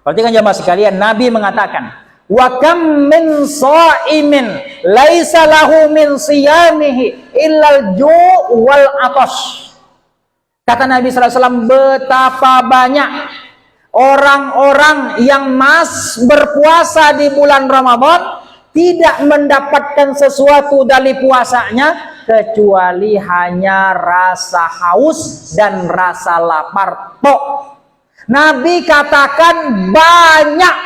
[SPEAKER 1] Perhatikan jamaah sekalian, Nabi mengatakan, wa kam min shaimin laisa lahu min siyamihi illal ju' wal 'atash. Kata Nabi SAW, betapa banyak orang-orang yang berpuasa di bulan Ramadan tidak mendapatkan sesuatu dari puasanya kecuali hanya rasa haus dan rasa lapar tok. Nabi katakan banyak.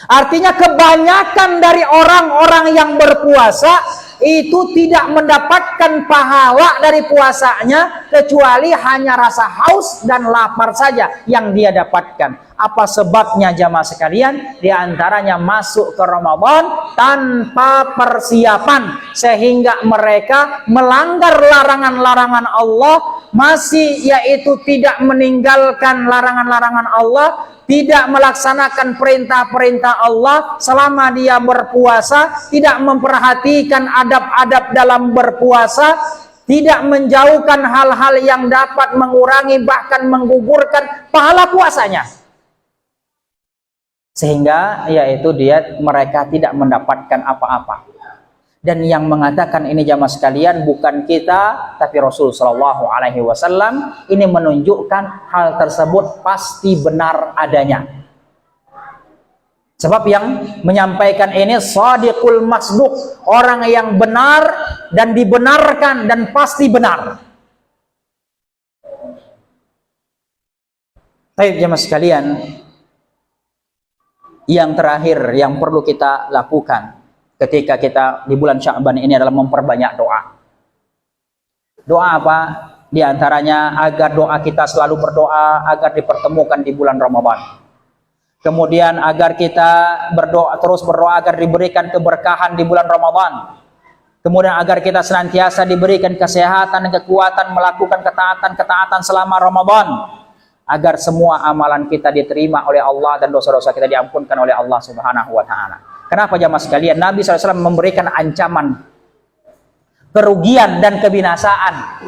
[SPEAKER 1] Artinya kebanyakan dari orang-orang yang berpuasa itu tidak mendapatkan pahala dari puasanya kecuali hanya rasa haus dan lapar saja yang dia dapatkan. Apa sebabnya jamaah sekalian? Di antaranya masuk ke Ramadan tanpa persiapan, sehingga mereka melanggar larangan-larangan Allah, masih yaitu tidak meninggalkan larangan-larangan Allah, tidak melaksanakan perintah-perintah Allah selama dia berpuasa, tidak memperhatikan adab-adab dalam berpuasa, tidak menjauhkan hal-hal yang dapat mengurangi bahkan menggugurkan pahala puasanya, sehingga yaitu mereka tidak mendapatkan apa-apa. Dan yang mengatakan ini jamaah sekalian bukan kita, tapi Rasul Shallallahu Alaihi Wasallam. Ini menunjukkan hal tersebut pasti benar adanya. Sebab yang menyampaikan ini shadiqul masduq, orang yang benar dan dibenarkan dan pasti benar. Baik jemaah sekalian, yang terakhir yang perlu kita lakukan ketika kita di bulan Sya'ban ini adalah memperbanyak doa. Doa apa? Di antaranya agar doa kita selalu berdoa agar dipertemukan di bulan Ramadan. Kemudian agar kita terus berdoa agar diberikan keberkahan di bulan Ramadan. Kemudian agar kita senantiasa diberikan kesehatan dan kekuatan melakukan ketaatan selama Ramadan. Agar semua amalan kita diterima oleh Allah dan dosa-dosa kita diampunkan oleh Allah Subhanahu wa Ta'ala. Kenapa jamaah sekalian? Nabi SAW memberikan ancaman kerugian dan kebinasaan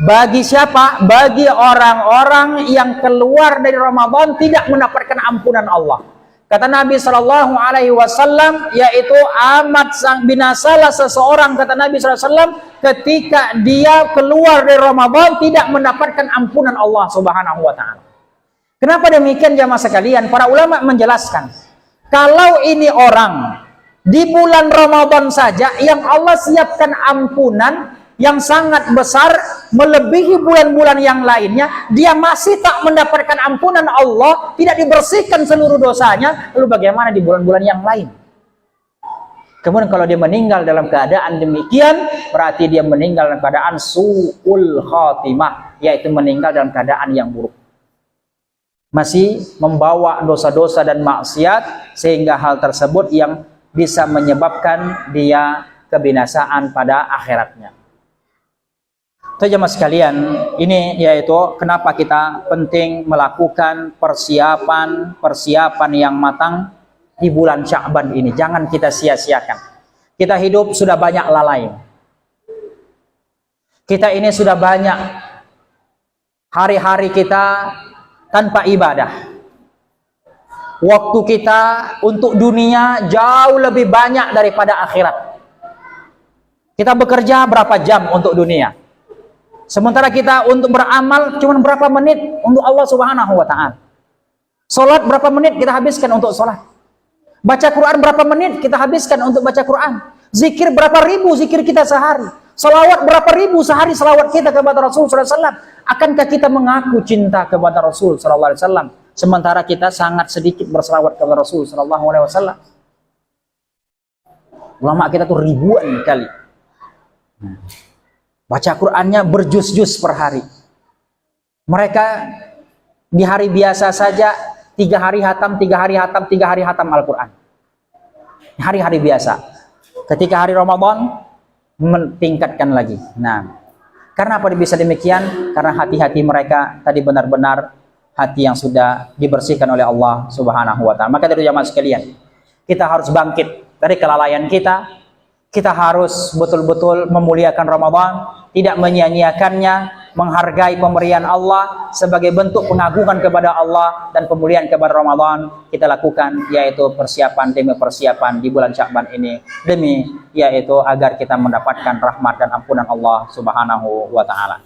[SPEAKER 1] bagi siapa? Bagi orang-orang yang keluar dari Ramadan tidak mendapatkan ampunan Allah. Kata Nabi Shallallahu Alaihi Wasallam, yaitu amat sang binasalah seseorang, kata Nabi SAW, ketika dia keluar dari Ramadan tidak mendapatkan ampunan Allah Subhanahu Wa Taala. Kenapa demikian jamaah sekalian? Para ulama menjelaskan, kalau ini orang di bulan Ramadan saja yang Allah siapkan ampunan yang sangat besar melebihi bulan-bulan yang lainnya, dia masih tak mendapatkan ampunan Allah, tidak dibersihkan seluruh dosanya, lalu bagaimana di bulan-bulan yang lain? Kemudian kalau dia meninggal dalam keadaan demikian, berarti dia meninggal dalam keadaan su'ul khatimah, yaitu meninggal dalam keadaan yang buruk, masih membawa dosa-dosa dan maksiat, sehingga hal tersebut yang bisa menyebabkan dia kebinasaan pada akhiratnya. Jemaah sekalian, ini yaitu kenapa kita penting melakukan persiapan yang matang di bulan Sya'ban ini. Jangan kita sia-siakan. Kita hidup sudah banyak lalai. Kita ini sudah banyak hari-hari kita tanpa ibadah. Waktu kita untuk dunia jauh lebih banyak daripada akhirat. Kita bekerja berapa jam untuk dunia? Sementara kita untuk beramal cuma berapa menit untuk Allah Subhanahu wa Ta'ala. Salat berapa menit kita habiskan untuk salat. Baca Quran berapa menit kita habiskan untuk baca Quran. Zikir berapa ribu zikir kita sehari. Salawat berapa ribu sehari salawat kita kepada Rasul sallallahu alaihi wasallam. Akankah kita mengaku cinta kepada Rasul sallallahu alaihi wasallam sementara kita sangat sedikit bersalawat kepada Rasul sallallahu alaihi wasallam? Ulama kita tuh ribuan kali. Baca Qur'annya berjuz-juz per hari. Mereka di hari biasa saja 3 hari hatam, 3 hari hatam, 3 hari hatam Al-Quran. Hari-hari biasa. Ketika hari Ramadan meningkatkan lagi. Nah, karena apa bisa demikian? Karena hati-hati mereka tadi benar-benar hati yang sudah dibersihkan oleh Allah Subhanahu wa Ta'ala. Maka dari jamaah sekalian, kita harus bangkit dari kelalaian kita. Kita harus betul-betul memuliakan Ramadan, tidak menyia-nyiakannya, menghargai pemberian Allah sebagai bentuk pengagungan kepada Allah dan pemuliaan kepada Ramadan. Kita lakukan yaitu persiapan demi persiapan di bulan Sya'ban ini, demi yaitu agar kita mendapatkan rahmat dan ampunan Allah Subhanahu wa Ta'ala.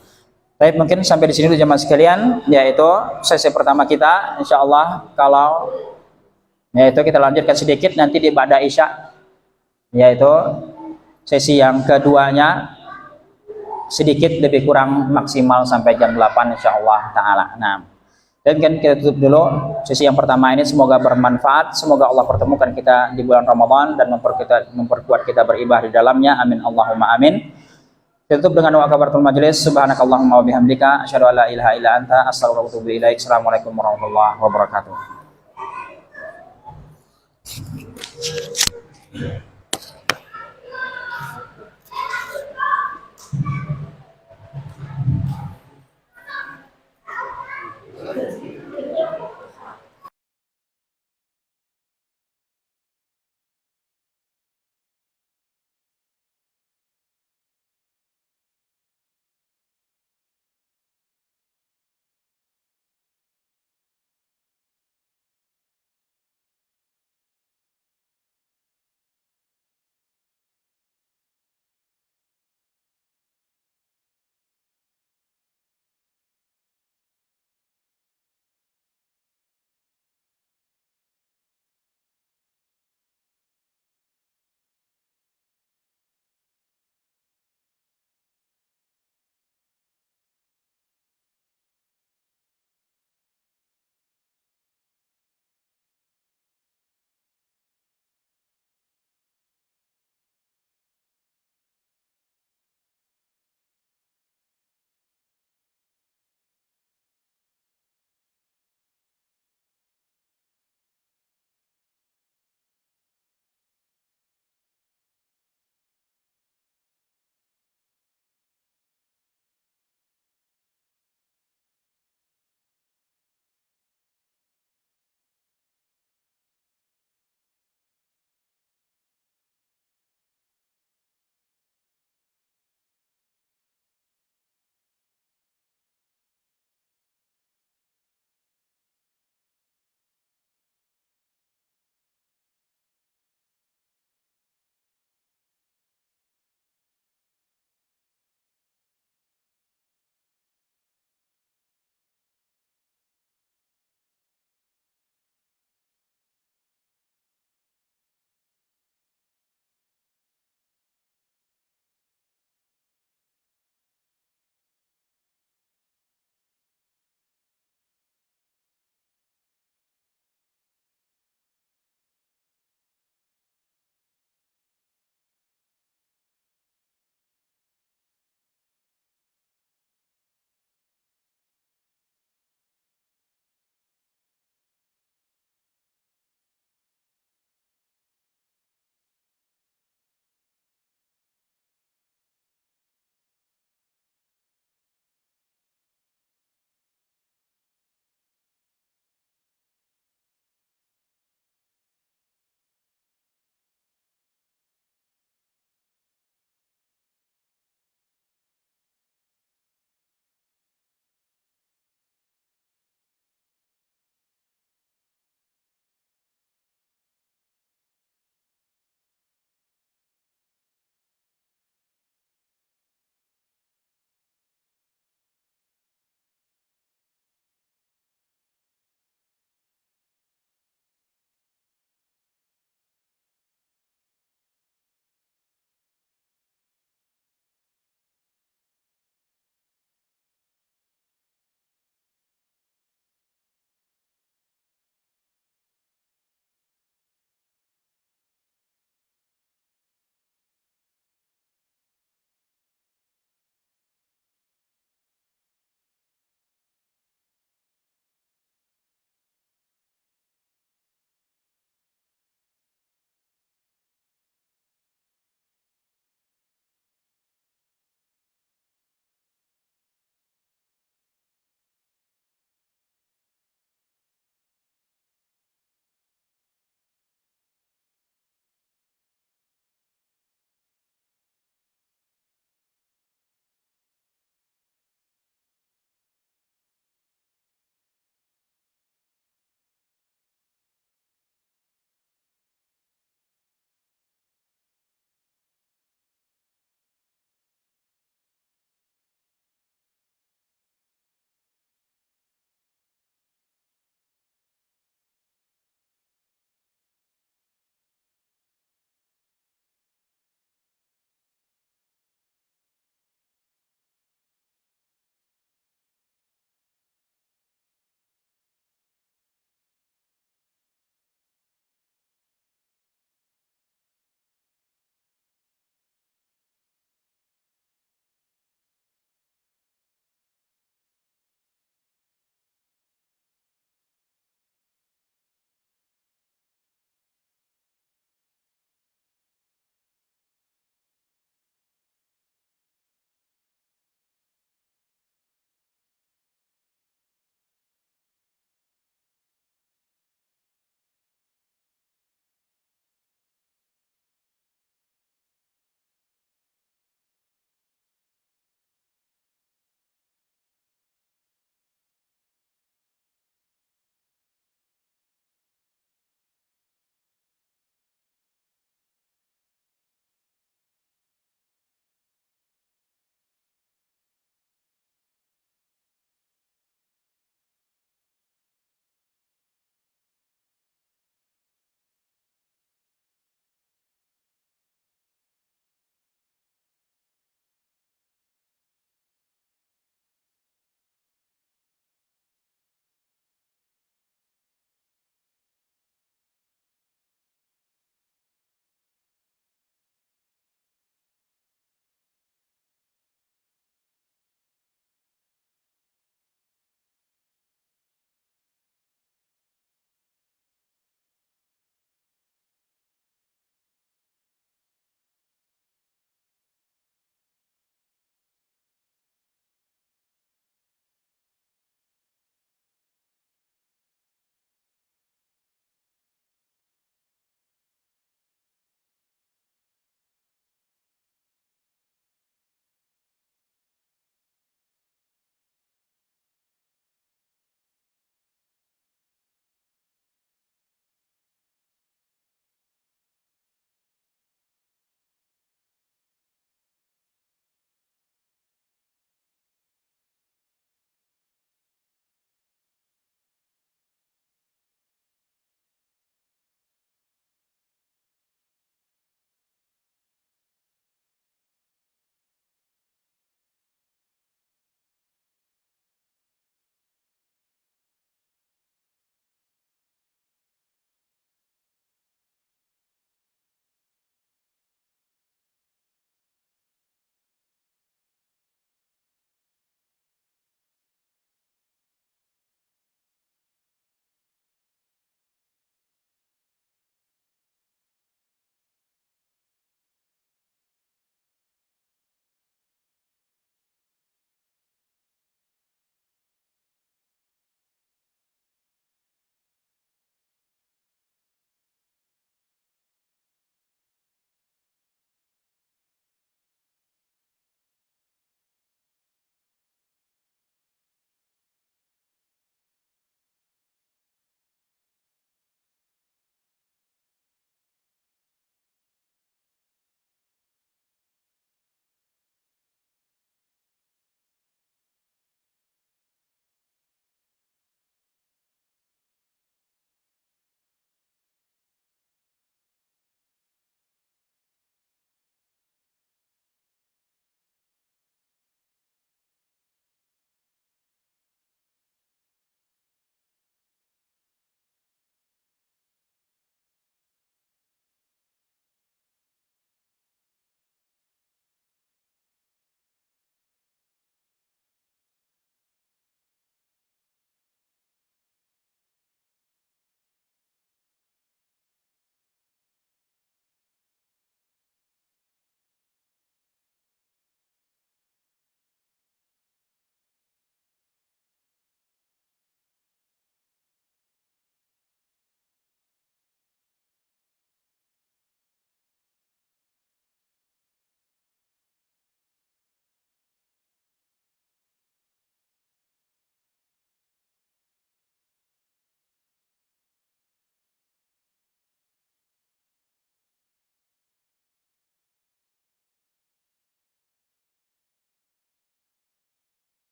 [SPEAKER 1] Baik, mungkin sampai di sini dulu jemaah sekalian, yaitu sesi pertama kita. Insyaallah kalau yaitu kita lanjutkan sedikit nanti di ba'da Isya, yaitu sesi yang keduanya sedikit lebih kurang maksimal sampai jam 8 insyaallah ta'ala. Nah, dan kan kita tutup dulu sesi yang pertama ini, semoga bermanfaat, semoga Allah pertemukan kita di bulan Ramadan dan memperkuat kita beribadah di dalamnya, amin Allahumma amin. Kita tutup dengan doa kafaratul majelis, subhanakallahumma wa bihamdika asyhadu an la ilaha illa anta astaghfiruka wa atubu ilaik. Assalamualaikum warahmatullahi wabarakatuh.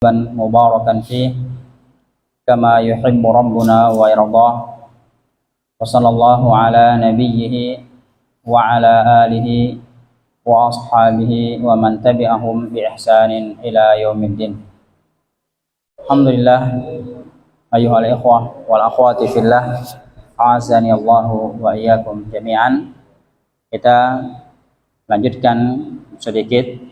[SPEAKER 1] مباركا فيه كما يحب ربنا ويرضاه وصلى الله على نبيه وعلى آله وأصحابه ومن تبعهم بإحسان إلى يوم الدين. Alhamdulillah, ayyuhal ikhwah wal akhwati fillah, a'azani Allahu wa iyyakum jami'an. Kita lanjutkan sedikit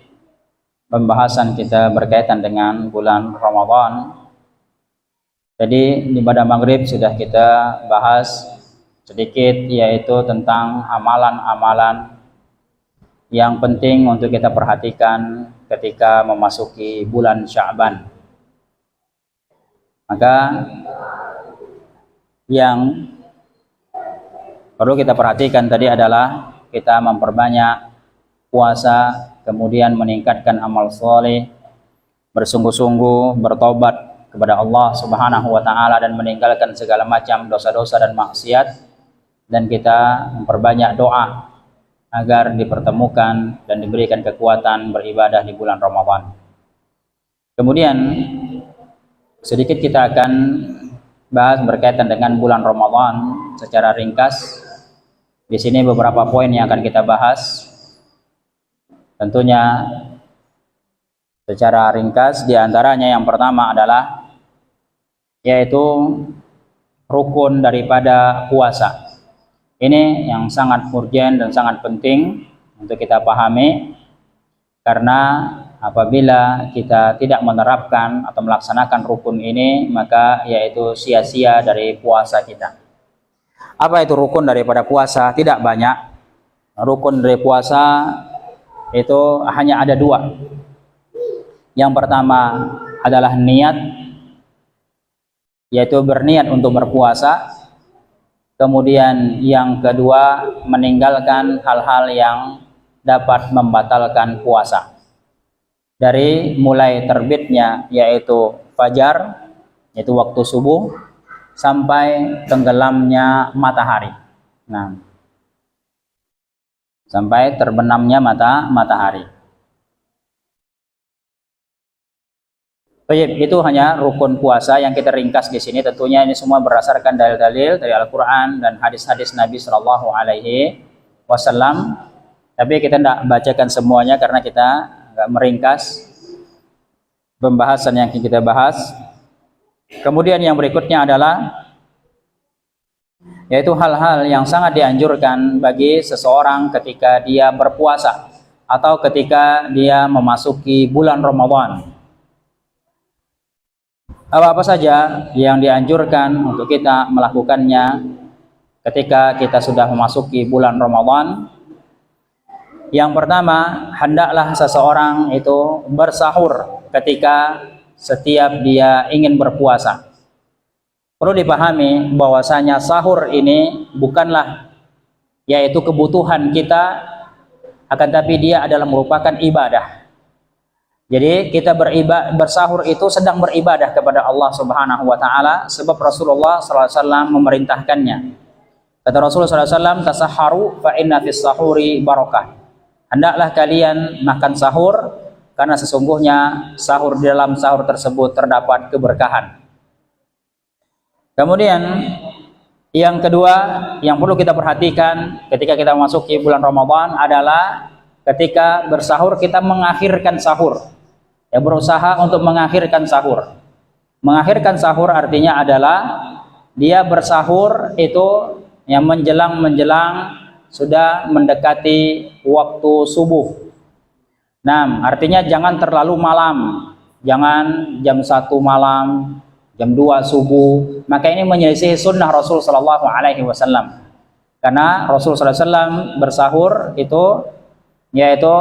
[SPEAKER 1] pembahasan kita berkaitan dengan bulan Ramadan. Jadi di pada maghrib sudah kita bahas sedikit, yaitu tentang amalan-amalan yang penting untuk kita perhatikan ketika memasuki bulan Sya'ban. Maka yang perlu kita perhatikan tadi adalah kita memperbanyak puasa, kemudian meningkatkan amal soleh, bersungguh-sungguh bertobat kepada Allah Subhanahu wa Ta'ala dan meninggalkan segala macam dosa-dosa dan maksiat, dan kita memperbanyak doa agar dipertemukan dan diberikan kekuatan beribadah di bulan Ramadan. Kemudian sedikit kita akan bahas berkaitan dengan bulan Ramadan secara ringkas. Di sini beberapa poin yang akan kita bahas. Tentunya secara ringkas, diantaranya yang pertama adalah yaitu rukun daripada puasa. Ini yang sangat urgen dan sangat penting untuk kita pahami, karena apabila kita tidak menerapkan atau melaksanakan rukun ini, maka yaitu sia-sia dari puasa kita. Apa itu rukun daripada puasa? Tidak banyak. Rukun dari puasa itu hanya ada dua. Yang pertama adalah niat, yaitu berniat untuk berpuasa. Kemudian yang kedua, meninggalkan hal-hal yang dapat membatalkan puasa. Dari mulai terbitnya yaitu fajar, yaitu waktu subuh, sampai tenggelamnya matahari. Nah, sampai terbenamnya matahari. Baik, itu hanya rukun puasa yang kita ringkas di sini. Tentunya ini semua berdasarkan dalil-dalil dari Al-Quran dan hadis-hadis Nabi Shallallahu Alaihi Wasallam. Tapi kita tidak bacakan semuanya karena kita nggak meringkas pembahasan yang kita bahas. Kemudian yang berikutnya adalah yaitu hal-hal yang sangat dianjurkan bagi seseorang ketika dia berpuasa atau ketika dia memasuki bulan Ramadan. Apa-apa saja yang dianjurkan untuk kita melakukannya ketika kita sudah memasuki bulan Ramadan. Yang pertama, hendaklah seseorang itu bersahur ketika setiap dia ingin berpuasa. Perlu dipahami bahwasanya sahur ini bukanlah yaitu kebutuhan kita, akan tapi dia adalah merupakan ibadah. Jadi kita bersahur itu sedang beribadah kepada Allah Subhanahu wa Ta'ala, sebab Rasulullah SAW memerintahkannya. Kata Rasulullah SAW, tasaharu fa inna fis sahuri barakah. Hendaklah kalian makan sahur, karena sesungguhnya sahur, di dalam sahur tersebut terdapat keberkahan. Kemudian yang kedua yang perlu kita perhatikan ketika kita memasuki bulan Ramadan adalah ketika bersahur kita mengakhirkan sahur. Ya, berusaha untuk mengakhirkan sahur. Mengakhirkan sahur artinya adalah dia bersahur itu yang menjelang sudah mendekati waktu subuh. Nah, artinya jangan terlalu malam, jangan jam 1 malam, jam 2 subuh. Maka ini menyelisih sunnah Rasul Sallallahu Alaihi Wasallam. Karena Rasul Sallallahu Alaihi Wasallam bersahur itu yaitu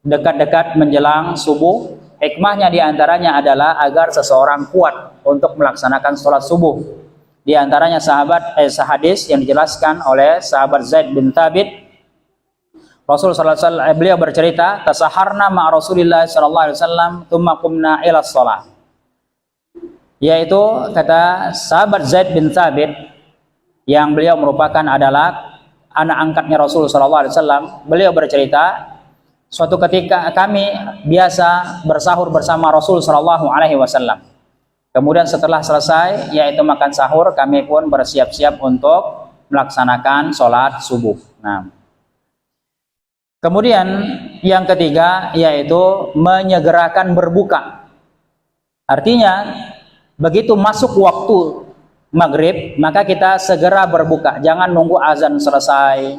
[SPEAKER 1] dekat-dekat menjelang subuh. Hikmahnya diantaranya adalah agar seseorang kuat untuk melaksanakan sholat subuh. Di antaranya hadis yang dijelaskan oleh sahabat Zaid bin Thabit. Rasul sallallahu alaihi wasallam beliau bercerita, tasaharna ma Rasulillah sallallahu alaihi wasallam tsumma qumna ila shalah. Yaitu kata sahabat Zaid bin Thabit, yang beliau merupakan adalah anak angkatnya Rasul sallallahu alaihi wasallam, beliau bercerita, suatu ketika kami biasa bersahur bersama Rasul Shallallahu Alaihi Wasallam. Kemudian setelah selesai yaitu makan sahur, kami pun bersiap-siap untuk melaksanakan sholat subuh. Nah, kemudian yang ketiga yaitu menyegerakan berbuka. Artinya begitu masuk waktu maghrib maka kita segera berbuka, jangan nunggu azan selesai,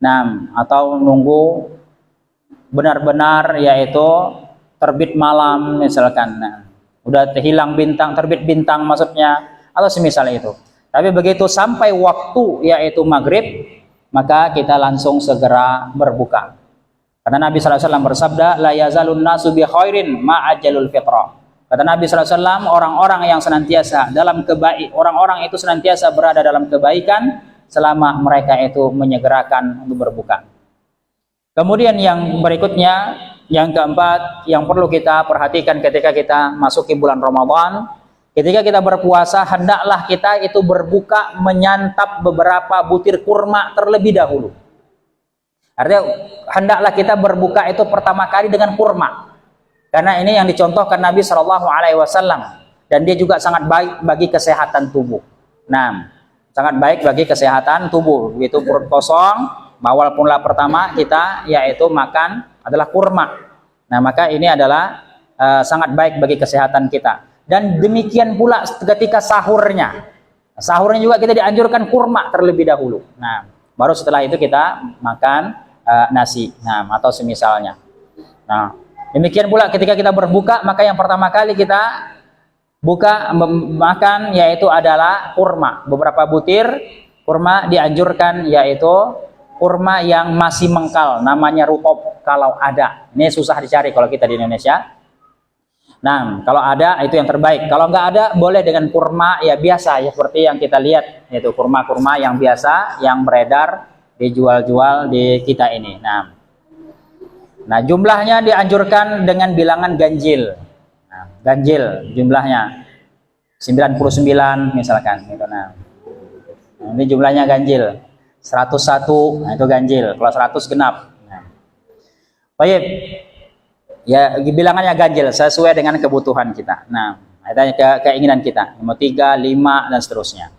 [SPEAKER 1] nah, atau nunggu benar-benar yaitu terbit malam misalkan. Nah, udah hilang bintang, terbit bintang maksudnya, atau semisal itu. Tapi begitu sampai waktu yaitu maghrib, maka kita langsung segera berbuka. Karena Nabi SAW bersabda, la yazalun nasu bi khairin ma'ajalul fitra. Kata Nabi SAW, orang-orang yang senantiasa dalam kebaikan, orang-orang itu senantiasa berada dalam kebaikan selama mereka itu menyegerakan untuk berbuka. Kemudian yang berikutnya, yang keempat, yang perlu kita perhatikan ketika kita masuki bulan Ramadan, ketika kita berpuasa, hendaklah kita itu berbuka menyantap beberapa butir kurma terlebih dahulu. Artinya, hendaklah kita berbuka itu pertama kali dengan kurma. Karena ini yang dicontohkan Nabi Shallallahu Alaihi Wasallam, dan dia juga sangat baik bagi kesehatan tubuh. Nah, sangat baik bagi kesehatan tubuh. Begitu perut kosong, awal pula pertama kita yaitu makan adalah kurma. Nah, maka ini adalah sangat baik bagi kesehatan kita. Dan demikian pula ketika sahurnya. Sahurnya juga kita dianjurkan kurma terlebih dahulu. Nah, baru setelah itu kita makan nasi, nah, atau semisalnya. Nah, demikian pula ketika kita berbuka, maka yang pertama kali kita buka makan yaitu adalah kurma. Beberapa butir kurma dianjurkan yaitu kurma yang masih mengkal, namanya rutop kalau ada. Ini susah dicari kalau kita di Indonesia. Nah, kalau ada itu yang terbaik. Kalau nggak ada, boleh dengan kurma ya biasa, ya seperti yang kita lihat, yaitu kurma-kurma yang biasa yang beredar dijual-jual di kita ini. Nah, jumlahnya dianjurkan dengan bilangan ganjil. Nah, ganjil jumlahnya 99 misalkan gitu. Nah, ini jumlahnya ganjil. 101, nah itu ganjil. Kalau 100 genap. Nah. Baik. Ya, bilangannya ganjil sesuai dengan kebutuhan kita. Nah, itu keinginan kita. Nomor 3, 5 dan seterusnya.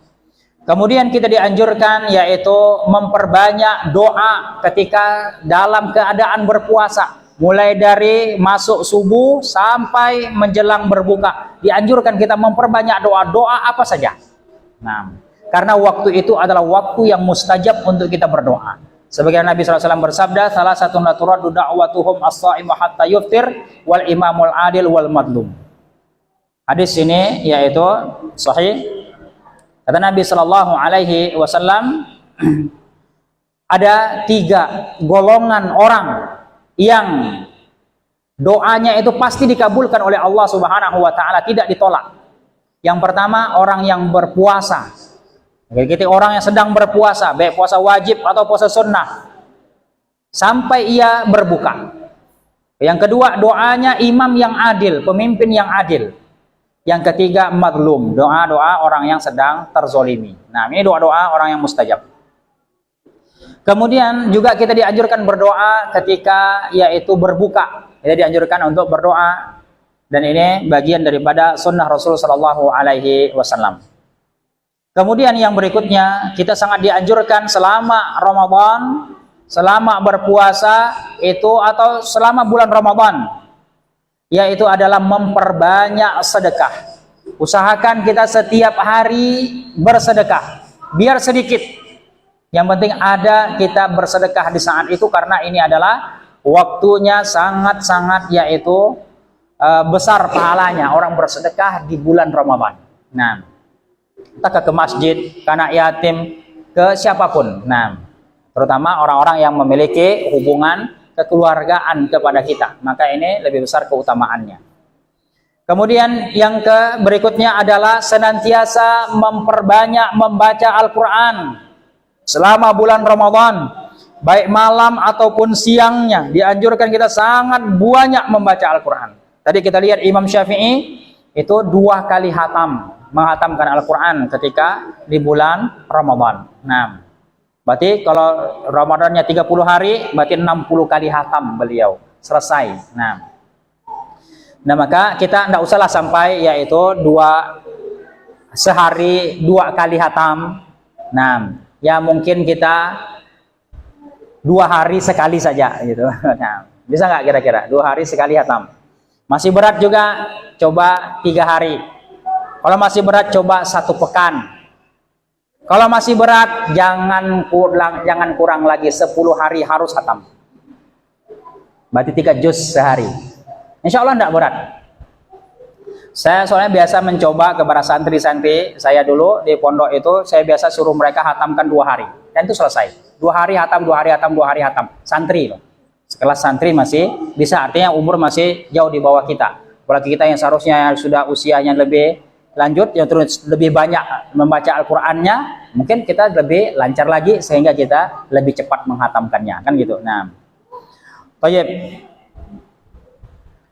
[SPEAKER 1] Kemudian kita dianjurkan yaitu memperbanyak doa ketika dalam keadaan berpuasa. Mulai dari masuk subuh sampai menjelang berbuka. Dianjurkan kita memperbanyak doa-doa apa saja. Nah, karena waktu itu adalah waktu yang mustajab untuk kita berdoa. Sebagaimana Nabi SAW bersabda, salah satu naturadu da'watuhum as-sa'imu hatta yuftir wal imamul adil wal madlum. Hadis ini yaitu sahih. Kata Nabi Shallallahu Alaihi Wasallam, ada 3 golongan orang yang doanya itu pasti dikabulkan oleh Allah Subhanahu Wa Taala, tidak ditolak. Yang pertama, orang yang berpuasa. Jadi orang yang sedang berpuasa, baik puasa wajib atau puasa sunnah, sampai ia berbuka. Yang kedua, doanya imam yang adil, pemimpin yang adil. Yang ketiga, madlum, doa-doa orang yang sedang terzolimi. Nah, ini doa-doa orang yang mustajab. Kemudian juga kita dianjurkan berdoa ketika yaitu berbuka. Kita dianjurkan untuk berdoa, dan ini bagian daripada sunnah Rasul Shallallahu Alaihi Wasallam. Kemudian yang berikutnya, kita sangat dianjurkan selama Ramadan, selama berpuasa itu atau selama bulan Ramadan, yaitu adalah memperbanyak sedekah. Usahakan kita setiap hari bersedekah, biar sedikit. Yang penting ada kita bersedekah di saat itu, karena ini adalah waktunya sangat-sangat yaitu besar pahalanya orang bersedekah di bulan Ramadan. Nah, entah ke masjid, ke anak yatim, ke siapapun. Nah, terutama orang-orang yang memiliki hubungan kekeluargaan kepada kita, maka ini lebih besar keutamaannya. Kemudian yang berikutnya adalah senantiasa memperbanyak membaca Al-Quran selama bulan Ramadan, baik malam ataupun siangnya. Dianjurkan kita sangat banyak membaca Al-Quran. Tadi kita lihat Imam Syafi'i itu 2 kali menghatamkan Al-Quran ketika di bulan Ramadan. Nah, Berarti kalau Ramadannya 30 hari, berarti 60 kali hatam beliau. Selesai. Nah maka kita tidak usahlah sampai yaitu sehari 2 kali hatam. Nah, ya mungkin kita 2 hari sekali saja gitu. Nah, bisa nggak kira-kira 2 hari sekali hatam? Masih berat juga, coba 3 hari. Kalau masih berat, coba 1 pekan. Kalau masih berat, jangan kurang lagi 10 hari harus hatam. Berarti 3 juz sehari. Insya Allah tidak berat. Saya soalnya biasa mencoba kepada santri-santri saya dulu di pondok itu, saya biasa suruh mereka hatamkan 2 hari. Dan itu selesai. 2 hari hatam, 2 hari hatam, 2 hari hatam. Santri loh. Sekelas santri masih bisa, artinya umur masih jauh di bawah kita. Apalagi kita yang seharusnya sudah usianya lebih lanjut, yang terus lebih banyak membaca Al-Qur'annya, mungkin kita lebih lancar lagi sehingga kita lebih cepat menghatamkannya, kan gitu. Nah, baik.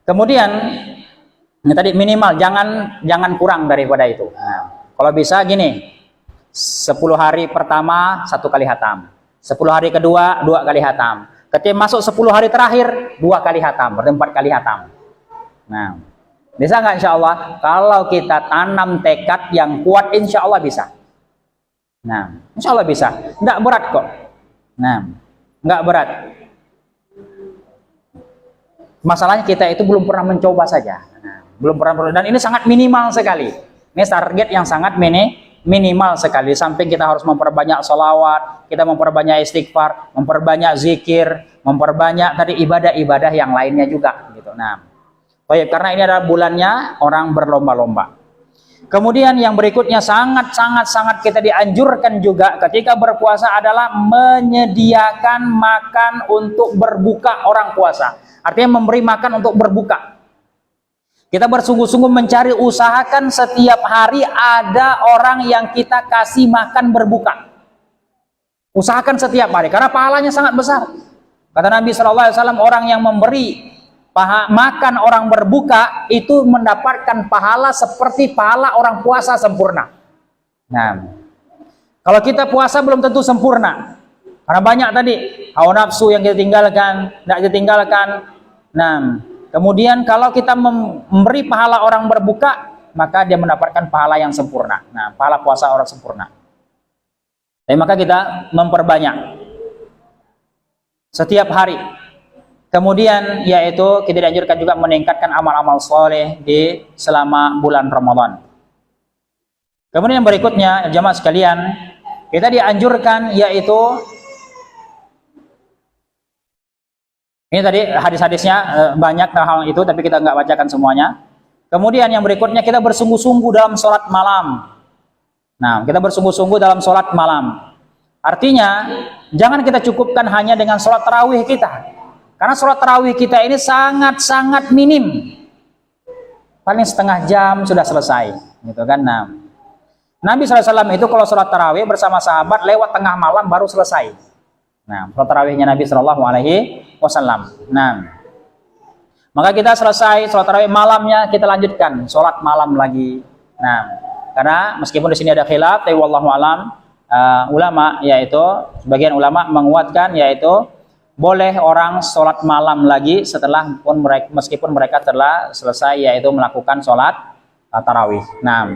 [SPEAKER 1] Kemudian tadi minimal jangan kurang daripada itu. Nah, kalau bisa gini, 10 hari pertama 1 kali hatam, 10 hari kedua 2 kali hatam, ketika masuk 10 hari terakhir 2 kali hatam, berarti 4 kali hatam. Nah, bisa nggak? Insya Allah kalau kita tanam tekad yang kuat, insya Allah bisa. Nah, insya Allah bisa, nggak berat kok. Nah, nggak berat. Masalahnya kita itu belum pernah mencoba saja. Nah, belum pernah, dan ini sangat minimal sekali. Ini target yang sangat minimal sekali. Di samping kita harus memperbanyak sholawat, kita memperbanyak istighfar, memperbanyak zikir, memperbanyak tadi ibadah-ibadah yang lainnya juga. Gitu. Nah, baik, karena ini adalah bulannya orang berlomba-lomba. Kemudian yang berikutnya sangat kita dianjurkan juga ketika berpuasa adalah menyediakan makan untuk berbuka orang puasa. Artinya memberi makan untuk berbuka. Kita bersungguh-sungguh mencari, usahakan setiap hari ada orang yang kita kasih makan berbuka. Usahakan setiap hari, karena pahalanya sangat besar. Kata Nabi SAW, orang yang memberi makan orang berbuka itu mendapatkan pahala seperti pahala orang puasa sempurna. Nah, kalau kita puasa belum tentu sempurna, karena banyak tadi hawa nafsu yang kita tinggalkan, tidak ditinggalkan. Nah, kemudian kalau kita memberi pahala orang berbuka, maka dia mendapatkan pahala yang sempurna. Nah, pahala puasa orang sempurna. Jadi maka kita memperbanyak setiap hari. Kemudian yaitu kita dianjurkan juga meningkatkan amal-amal soleh di selama bulan Ramadan. Kemudian yang berikutnya, jamaah sekalian, kita dianjurkan yaitu ini tadi hadis-hadisnya banyak hal itu, tapi kita nggak bacakan semuanya. Kemudian yang berikutnya kita bersungguh-sungguh dalam sholat malam. Nah, kita bersungguh-sungguh dalam sholat malam. Artinya jangan kita cukupkan hanya dengan sholat tarawih kita. Karena sholat tarawih kita ini sangat minim. Paling setengah jam sudah selesai, gitu kan? Nah, Nabi SAW itu kalau sholat tarawih bersama sahabat lewat tengah malam baru selesai. Nah, sholat tarawihnya Nabi SAW. Nah, maka kita selesai sholat tarawih malamnya, kita lanjutkan sholat malam lagi. Nah, karena meskipun di sini ada khilaf, tapi wallahu alam, ulama yaitu sebagian ulama menguatkan yaitu boleh orang sholat malam lagi setelah meskipun mereka telah selesai yaitu melakukan sholat tarawih. Nah,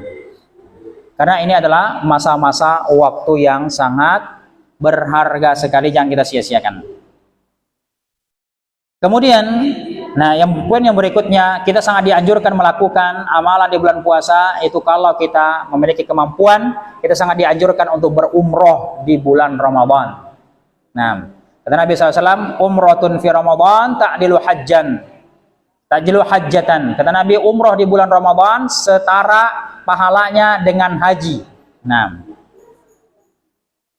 [SPEAKER 1] karena ini adalah masa-masa waktu yang sangat berharga sekali, jangan kita sia-siakan. Kemudian, nah poin yang berikutnya, kita sangat dianjurkan melakukan amalan di bulan puasa itu kalau kita memiliki kemampuan, kita sangat dianjurkan untuk berumroh di bulan Ramadan. Nah, kata Nabi SAW, umrotun fi Ramadan ta'dilu hajjatan. Kata Nabi, umroh di bulan Ramadan setara pahalanya dengan haji.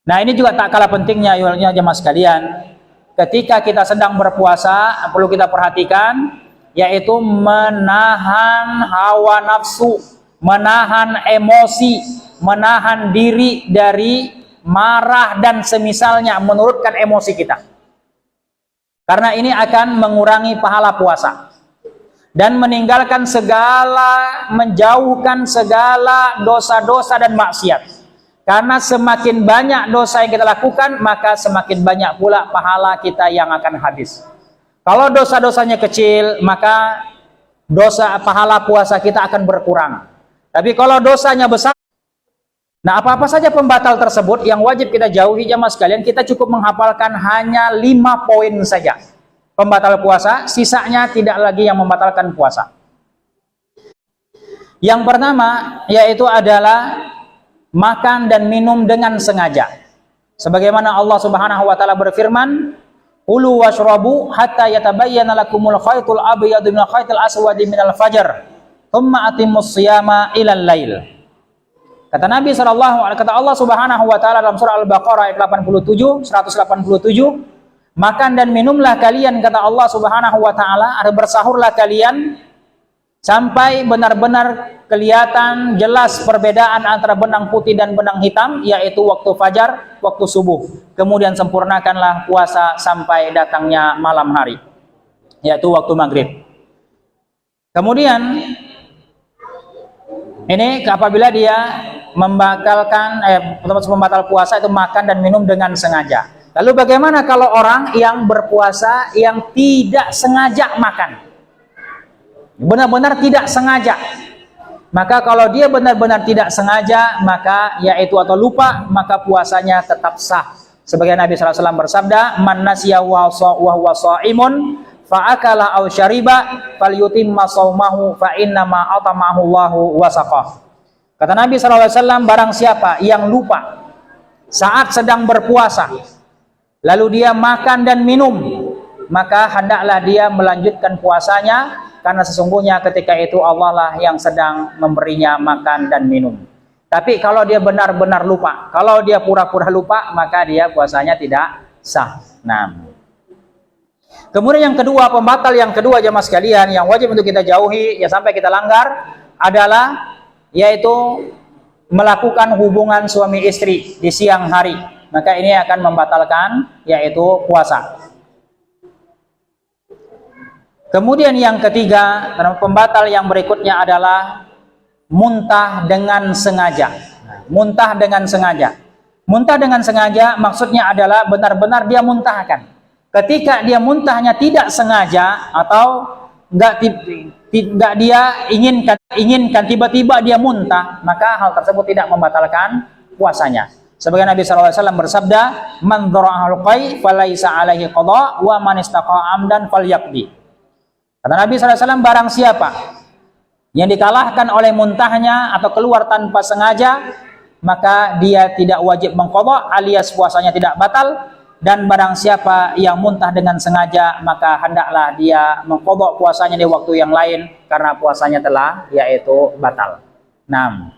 [SPEAKER 1] Nah ini juga tak kalah pentingnya ya jemaah sekalian. Ketika kita sedang berpuasa, perlu kita perhatikan, yaitu menahan hawa nafsu, menahan emosi, menahan diri dari marah dan semisalnya, menurutkan emosi kita. Karena ini akan mengurangi pahala puasa dan meninggalkan menjauhkan segala dosa-dosa dan maksiat. Karena semakin banyak dosa yang kita lakukan, maka semakin banyak pula pahala kita yang akan habis. Kalau dosa-dosanya kecil, maka dosa pahala puasa kita akan berkurang. Tapi kalau dosanya besar, nah apa-apa saja pembatal tersebut yang wajib kita jauhi jamaah sekalian, kita cukup menghafalkan hanya 5 poin saja. Pembatal puasa, sisanya tidak lagi yang membatalkan puasa. Yang pertama yaitu adalah makan dan minum dengan sengaja. Sebagaimana Allah Subhanahu wa taala berfirman, "Kulu washrabu hatta yatabayyana lakumul khaytul abyadu minal khaytil aswadi minal fajr, tsumma atimmus shiyama ilal lail." Kata Nabi kata Allah Subhanahu wa taala dalam surah Al-Baqarah ayat 187, makan dan minumlah kalian, kata Allah Subhanahu wa taala, bersahurlah kalian sampai benar-benar kelihatan jelas perbedaan antara benang putih dan benang hitam, yaitu waktu fajar, waktu subuh. Kemudian sempurnakanlah puasa sampai datangnya malam hari, yaitu waktu maghrib. Kemudian ini apabila dia membatal puasa itu makan dan minum dengan sengaja. Lalu bagaimana kalau orang yang berpuasa yang tidak sengaja makan? Benar-benar tidak sengaja. Maka kalau dia benar-benar tidak sengaja, maka yaitu atau lupa, maka puasanya tetap sah. Sebagai Nabi SAW bersabda, "Man nasiya wa huwa shaimun fa akala aw syariba falyutimma shaumahu fa inna ma atamahu Allahu wa saqah." Kata Nabi SAW, barang siapa yang lupa saat sedang berpuasa, lalu dia makan dan minum, maka hendaklah dia melanjutkan puasanya, karena sesungguhnya ketika itu Allah lah yang sedang memberinya makan dan minum. Tapi kalau dia benar-benar lupa, kalau dia pura-pura lupa, maka dia puasanya tidak sah. Nah, kemudian yang kedua, pembatal yang kedua jemaah sekalian yang wajib untuk kita jauhi ya sampai kita langgar adalah yaitu melakukan hubungan suami istri di siang hari. Maka ini akan membatalkan yaitu puasa. Kemudian yang ketiga, pembatal yang berikutnya adalah muntah dengan sengaja. Muntah dengan sengaja. Muntah dengan sengaja maksudnya adalah benar-benar dia muntahkan. Ketika dia muntahnya tidak sengaja atau enggak dia inginkan tiba-tiba dia muntah, maka hal tersebut tidak membatalkan puasanya. Sebagai Nabi SAW bersabda, "Man dzara'al qai falaisa 'alaihi qada wa man istaqa amdan falyaqdi." Kata Nabi SAW, barang siapa yang dikalahkan oleh muntahnya atau keluar tanpa sengaja, maka dia tidak wajib mengqadha alias puasanya tidak batal. Dan barang siapa yang muntah dengan sengaja, maka hendaklah dia mengqadha puasanya di waktu yang lain karena puasanya telah yaitu batal. Nah,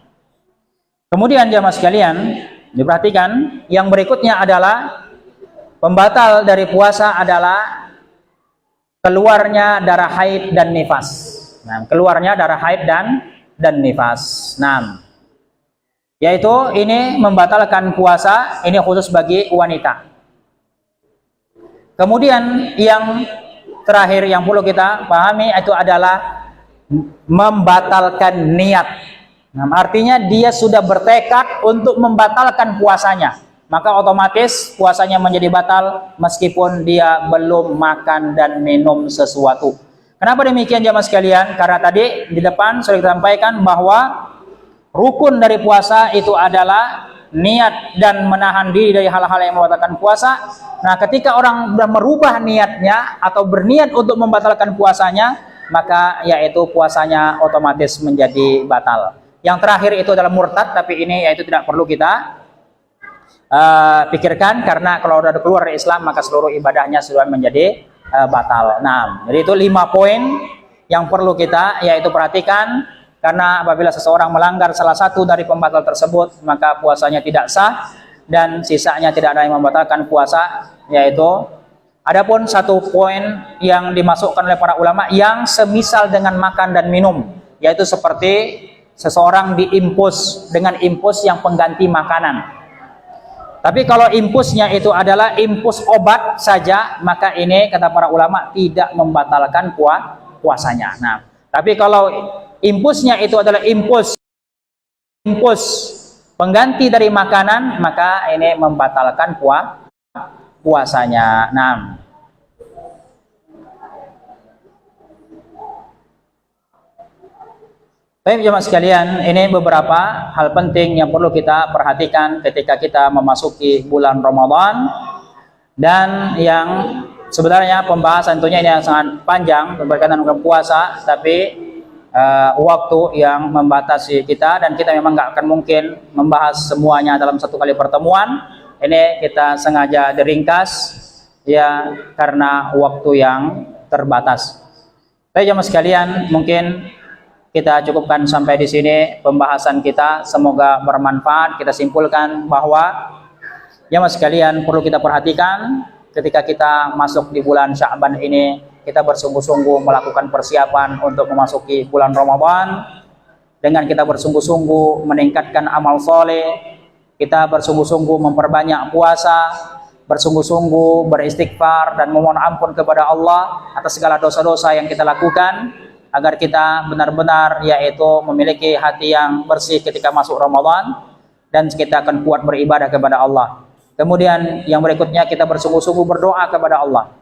[SPEAKER 1] kemudian jamaah sekalian diperhatikan, yang berikutnya adalah pembatal dari puasa adalah keluarnya darah haid dan nifas. Nah, keluarnya darah haid dan nifas. Nah, yaitu ini membatalkan puasa, ini khusus bagi wanita. Kemudian yang terakhir yang perlu kita pahami itu adalah membatalkan niat. Nah, artinya dia sudah bertekad untuk membatalkan puasanya, maka otomatis puasanya menjadi batal meskipun dia belum makan dan minum sesuatu. Kenapa demikian jamaah sekalian? Karena tadi di depan sudah kita sampaikan bahwa rukun dari puasa itu adalah niat dan menahan diri dari hal-hal yang membatalkan puasa. Nah, ketika orang sudah merubah niatnya atau berniat untuk membatalkan puasanya, maka yaitu puasanya otomatis menjadi batal. Yang terakhir itu adalah murtad, tapi ini yaitu tidak perlu kita pikirkan, karena kalau sudah keluar dari Islam maka seluruh ibadahnya sudah menjadi batal. Nah, jadi itu 5 poin yang perlu kita yaitu perhatikan, karena apabila seseorang melanggar salah satu dari pembatal tersebut maka puasanya tidak sah dan sisanya tidak ada yang membatalkan puasa. Yaitu adapun satu poin yang dimasukkan oleh para ulama yang semisal dengan makan dan minum, yaitu seperti seseorang diimpus dengan impus yang pengganti makanan. Tapi kalau impusnya itu adalah impus obat saja, maka ini kata para ulama tidak membatalkan puasanya. Nah, tapi kalau impusnya itu adalah impus pengganti dari makanan, maka ini membatalkan puasanya. Nah, baik jemaah sekalian, ini beberapa hal penting yang perlu kita perhatikan ketika kita memasuki bulan Ramadan, dan yang sebenarnya pembahasan tentunya ini yang sangat panjang berkaitan dengan puasa, tapi waktu yang membatasi kita dan kita memang nggak akan mungkin membahas semuanya dalam satu kali pertemuan. Ini kita sengaja diringkas ya karena waktu yang terbatas. Baik jemaah sekalian, mungkin kita cukupkan sampai di sini pembahasan kita, semoga bermanfaat. Kita simpulkan bahwa jemaah sekalian perlu kita perhatikan ketika kita masuk di bulan Sya'ban ini, kita bersungguh-sungguh melakukan persiapan untuk memasuki bulan Ramadan dengan kita bersungguh-sungguh meningkatkan amal soleh, kita bersungguh-sungguh memperbanyak puasa, bersungguh-sungguh beristighfar dan memohon ampun kepada Allah atas segala dosa-dosa yang kita lakukan, agar kita benar-benar yaitu memiliki hati yang bersih ketika masuk Ramadan dan kita akan kuat beribadah kepada Allah. Kemudian yang berikutnya kita bersungguh-sungguh berdoa kepada Allah.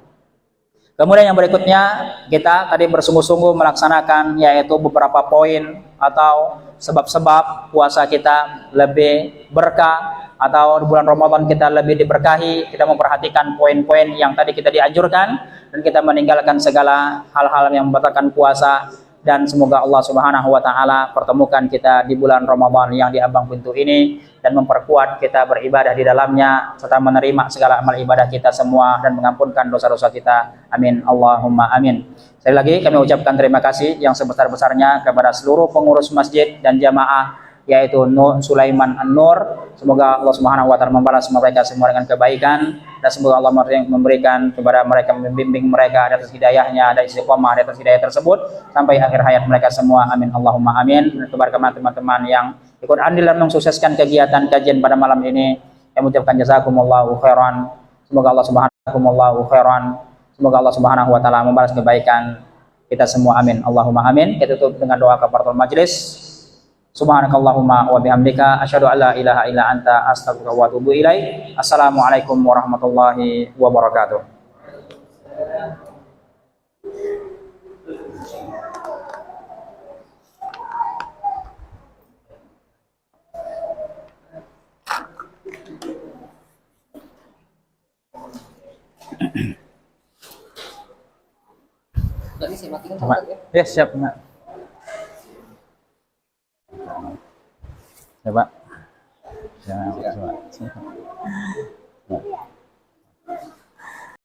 [SPEAKER 1] Kemudian yang berikutnya kita tadi bersungguh-sungguh melaksanakan yaitu beberapa poin atau sebab-sebab puasa kita lebih berkah atau di bulan Ramadan kita lebih diberkahi. Kita memperhatikan poin-poin yang tadi kita dianjurkan dan kita meninggalkan segala hal-hal yang membatalkan puasa, dan semoga Allah Subhanahu wa taala pertemukan kita di bulan Ramadan yang di ambang pintu ini dan memperkuat kita beribadah di dalamnya serta menerima segala amal ibadah kita semua dan mengampunkan dosa-dosa kita. Amin Allahumma amin. Sekali lagi kami ucapkan terima kasih yang sebesar-besarnya kepada seluruh pengurus masjid dan jamaah yaitu Nur Sulaiman An-Nur. Semoga Allah Subhanahu wa taala membalas mereka semua dengan kebaikan, dan semoga Allah memberikan kepada mereka, membimbing mereka atas hidayahnya, ada istiqomah atas hidayah tersebut sampai akhir hayat mereka semua. Amin Allahumma amin. Dan kepada teman-teman yang ikut andil dan mensukseskan kegiatan kajian pada malam ini, yang mengucapkan jazakumullahu khairan. Semoga Allah Subhanahu wa taala membalas kebaikan kita semua. Amin Allahumma amin. Kita tutup dengan doa kafaratul majlis. Subhanakallahumma wa bihamdika asyhadu an la ilaha illa anta astaghfiruka wa atubu ilaik. Assalamualaikum warahmatullahi wabarakatuh. Ya, siap, Nak. Coba. Ya, coba.